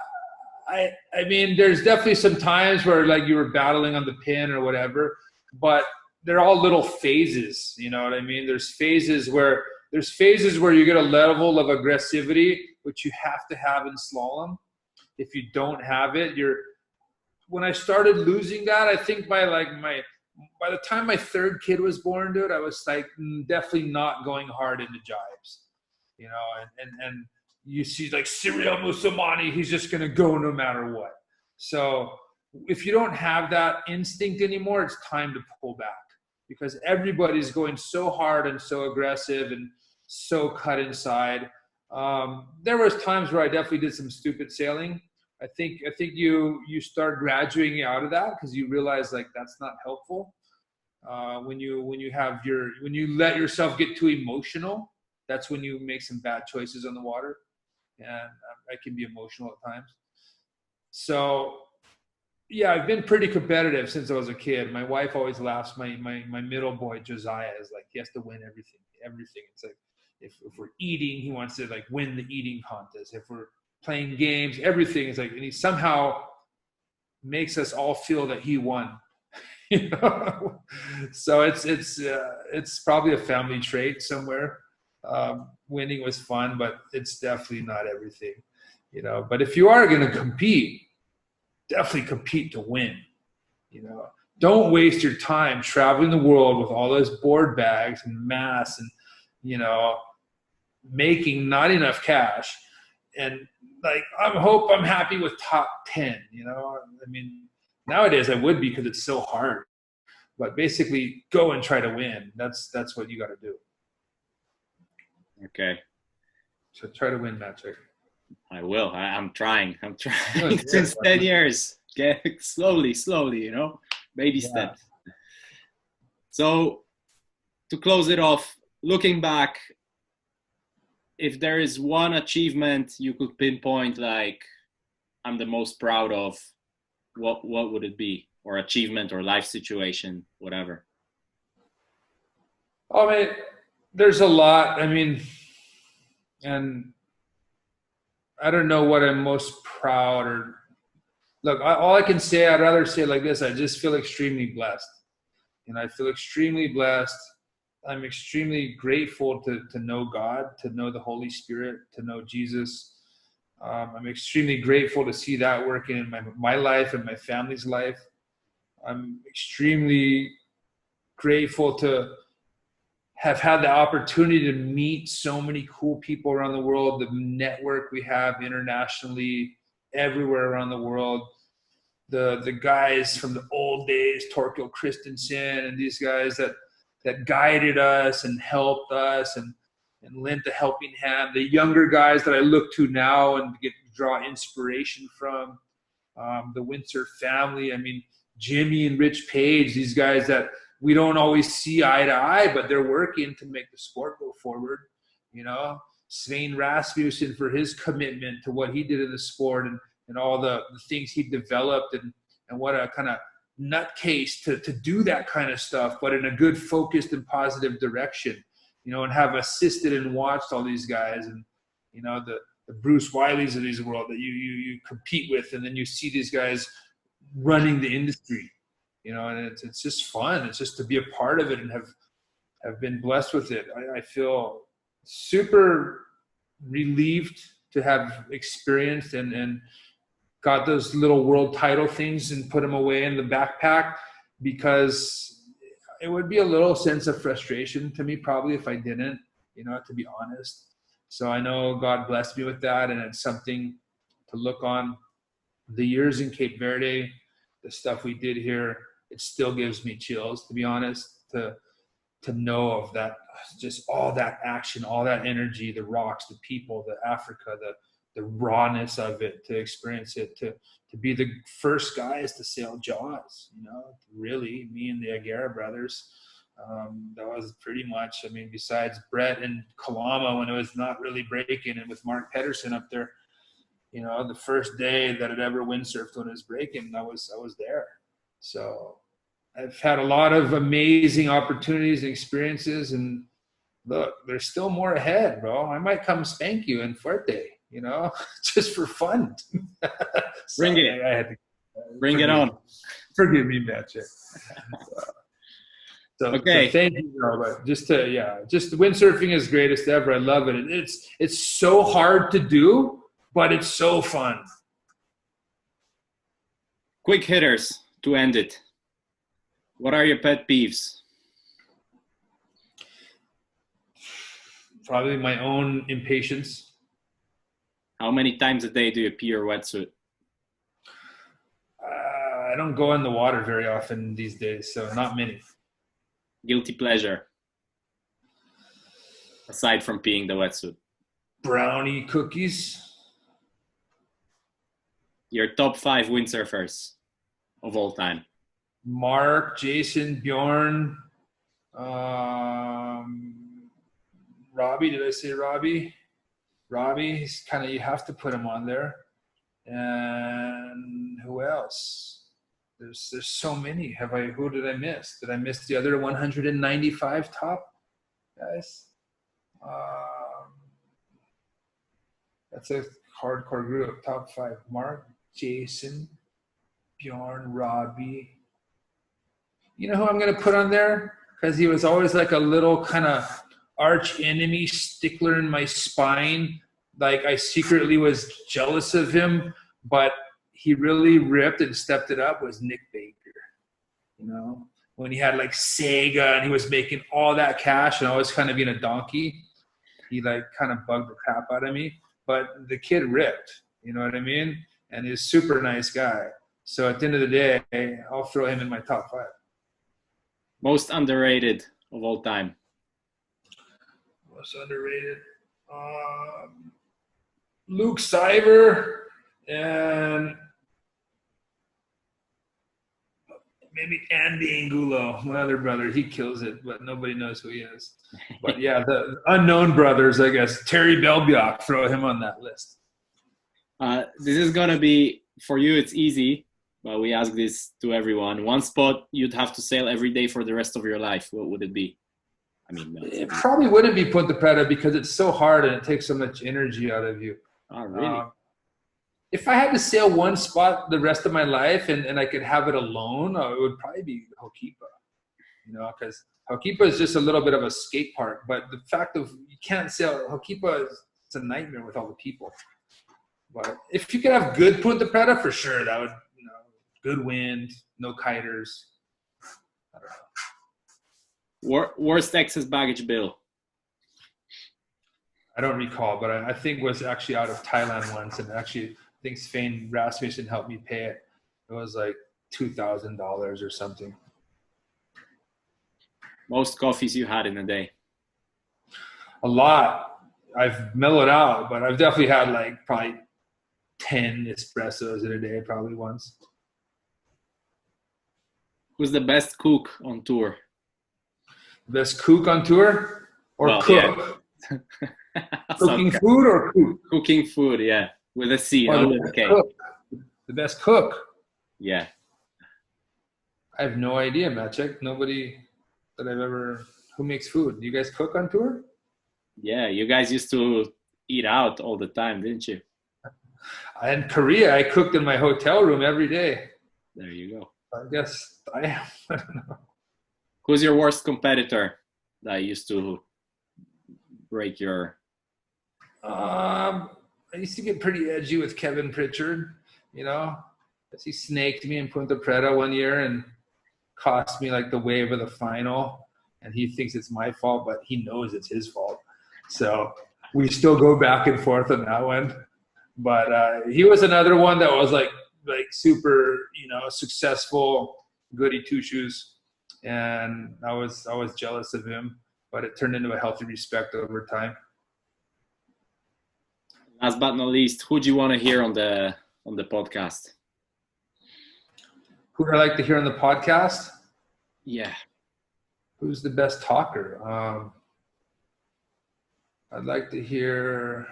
I mean, there's definitely some times where like you were battling on the pin or whatever, but they're all little phases. You know what I mean? There's phases where you get a level of aggressivity, which you have to have in slalom. If you don't have it, when I started losing that, I think by the time my 3rd kid was born, dude, I was like definitely not going hard into jives, and you see like Cyril Musamani, he's just going to go no matter what. So if you don't have that instinct anymore, it's time to pull back, because everybody's going so hard and so aggressive and so cut inside. There was times where I definitely did some stupid sailing. I think you start graduating out of that, because you realize like that's not helpful. When you let yourself get too emotional, that's when you make some bad choices on the water, and I can be emotional at times. So yeah, I've been pretty competitive since I was a kid. My wife always laughs. My middle boy Josiah is like, he has to win everything. It's like if we're eating, he wants to like win the eating contest. If we're playing games, everything is like, and he somehow makes us all feel that he won. So it's probably a family trait somewhere. Winning was fun, but it's definitely not everything. But if you are going to compete, definitely compete to win. Don't waste your time traveling the world with all those board bags and masks and making not enough cash. And like, I'm happy with top 10. I mean, nowadays I would be, because it's so hard. But basically, go and try to win. That's what you got to do. Okay. So try to win, Maciek. I will. I'm trying since 10 years. Get slowly, baby steps. So to close it off, looking back, if there is one achievement you could pinpoint, like, I'm the most proud of, what would it be? Or achievement, or life situation, whatever. Oh, man, there's a lot. I mean, and I don't know what I'm most proud or look, all I can say, I'd rather say it like this. I just feel extremely blessed. I feel extremely blessed. I'm extremely grateful to know God, to know the Holy Spirit, to know Jesus. I'm extremely grateful to see that working in my life and my family's life. I'm extremely grateful to have had the opportunity to meet so many cool people around the world, the network we have internationally, everywhere around the world. The guys from the old days, Torkel Christensen, and these guys that guided us and helped us and lent a helping hand. The younger guys that I look to now and draw inspiration from. The Windsurf family. I mean, Jimmy and Rich Page, these guys that we don't always see eye to eye, but they're working to make the sport go forward. You know, Svein Rasmussen for his commitment to what he did in the sport and all the things he developed and what a kind of nutcase to do that kind of stuff, but in a good, focused and positive direction, you know, and have assisted and watched all these guys and, you know, the Bruce Wileys of this world that you compete with, and then you see these guys running the industry, you know, and it's just fun. It's just to be a part of it and have been blessed with it. I feel super relieved to have experienced and got those little world title things and put them away in the backpack, because it would be a little sense of frustration to me probably if I didn't, you know, to be honest. So I know God blessed me with that, and it's something to look on. The years in Cape Verde, the stuff we did here, it still gives me chills, to be honest, to know of that, just all that action, all that energy, the rocks, the people, the Africa, the rawness of it, to experience it, to be the first guys to sail Jaws, you know, really, me and the Aguirre brothers. That was pretty much, I mean, besides Brett and Kalama when it was not really breaking, and with Mark Pedersen up there, you know, the first day that I'd ever windsurfed when it was breaking, I was there. So I've had a lot of amazing opportunities and experiences, and look, there's still more ahead, bro. I might come spank you in Fuerte, you know, just for fun. Bring it. I had to, bring it on. Forgive me, Maciek. So thank you, but just windsurfing is greatest ever. I love it. And it's so hard to do, but it's so fun. Quick hitters to end it. What are your pet peeves? Probably my own impatience. How many times a day do you pee your wetsuit? I don't go in the water very often these days, so not many. Guilty pleasure, aside from peeing the wetsuit? Brownie cookies. Your top 5 windsurfers of all time? Mark, Jason, Bjorn, Robbie. Did I say Robbie? Robbie, he's kind of, you have to put him on there. And who else? There's so many. Who did I miss? Did I miss the other 195 top guys? That's a hardcore group. Top 5: Mark, Jason, Bjorn, Robbie. You know who I'm gonna put on there? Because he was always like a little kind of arch enemy stickler in my spine. Like I secretly was jealous of him, but he really ripped and stepped it up, was Nick Baker. You know, when he had like Sega and he was making all that cash and I was kind of being a donkey, he like kind of bugged the crap out of me. But the kid ripped, you know what I mean? And he's a super nice guy. So at the end of the day, I'll throw him in my top 5. Most underrated of all time? Most underrated? Luke Siver and maybe Andy Angulo, my other brother. He kills it, but nobody knows who he is. But yeah, the unknown brothers, I guess. Terry Belbiak, throw him on that list. This is going to be, for you, it's easy, but we ask this to everyone. One spot you'd have to sail every day for the rest of your life. What would it be? I mean, it probably wouldn't be Punta Preta because it's so hard and it takes so much energy out of you. Oh, really? If I had to sail one spot the rest of my life and I could have it alone, it would probably be Hokipa. You know, because Hokipa is just a little bit of a skate park. But the fact of you can't sail Hokipa, it's a nightmare with all the people. But if you could have good Punta Preta, for sure, that would, good wind, no kiters. I don't know. Worst excess baggage bill? I don't recall, but I think was actually out of Thailand once, and actually I think Svein Rasmussen helped me pay it. It was like $2,000 or something. Most coffees you had in a day? A lot. I've mellowed out, but I've definitely had like probably 10 espressos in a day, probably once. Who's the best cook on tour? Best cook on tour or cook? Yeah. Cooking food or cook? Cooking food, yeah. With a C, not with a K. The best cook? Yeah. I have no idea, Maciek. Nobody that I've ever... Who makes food? Do you guys cook on tour? Yeah, you guys used to eat out all the time, didn't you? In Korea, I cooked in my hotel room every day. There you go. I guess I am. I don't know. Who's your worst competitor that used to break your... I used to get pretty edgy with Kevin Pritchard, you know. He snaked me in Punta Preta one year and cost me like the wave of the final. And he thinks it's my fault, but he knows it's his fault. So we still go back and forth on that one. But he was another one that was like super, you know, successful, goody two shoes. And I was jealous of him, but it turned into a healthy respect over time. Last but not least, who do you want to hear on the podcast? Who would I like to hear on the podcast? Yeah. Who's the best talker? I'd like to hear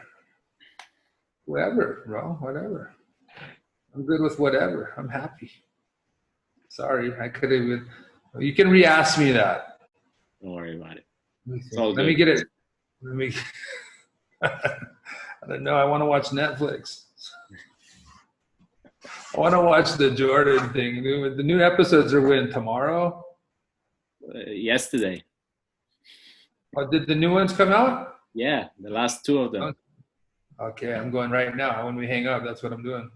whoever, bro, whatever. I'm good with whatever. I'm happy. Sorry, I could have been. You can re-ask me that. Don't worry about it. Let me get it. I don't know. I want to watch Netflix. I want to watch the Jordan thing. The new episodes are when? Tomorrow? Yesterday. Oh, did the new ones come out? Yeah, the last two of them. Okay, I'm going right now. When we hang up, that's what I'm doing.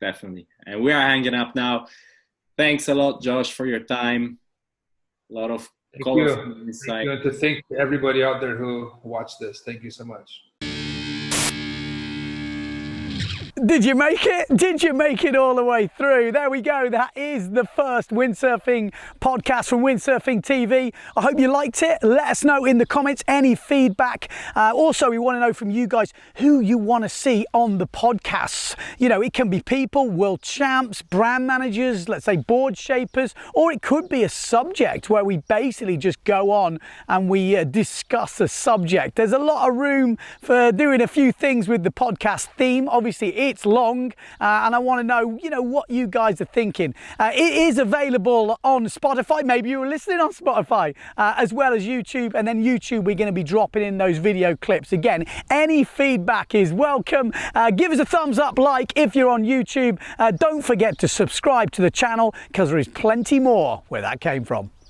Definitely. And we are hanging up now. Thanks a lot, Josh, for your time. A lot of colorful insight. Thank you. And to thank everybody out there who watched this. Thank you so much. Did you make it? Did you make it all the way through? There we go. That is the first windsurfing podcast from Windsurfing TV. I hope you liked it. Let us know in the comments any feedback. Also, we want to know from you guys who you want to see on the podcasts. You know, it can be people, world champs, brand managers, let's say board shapers, or it could be a subject where we basically just go on and we discuss a subject. There's a lot of room for doing a few things with the podcast theme. Obviously, it's long and I want to know, you know, what you guys are thinking. It is available on Spotify. Maybe you were listening on Spotify as well as YouTube, and then YouTube we're going to be dropping in those video clips. Again, any feedback is welcome. Give us a thumbs up, like if you're on YouTube. Don't forget to subscribe to the channel because there is plenty more where that came from.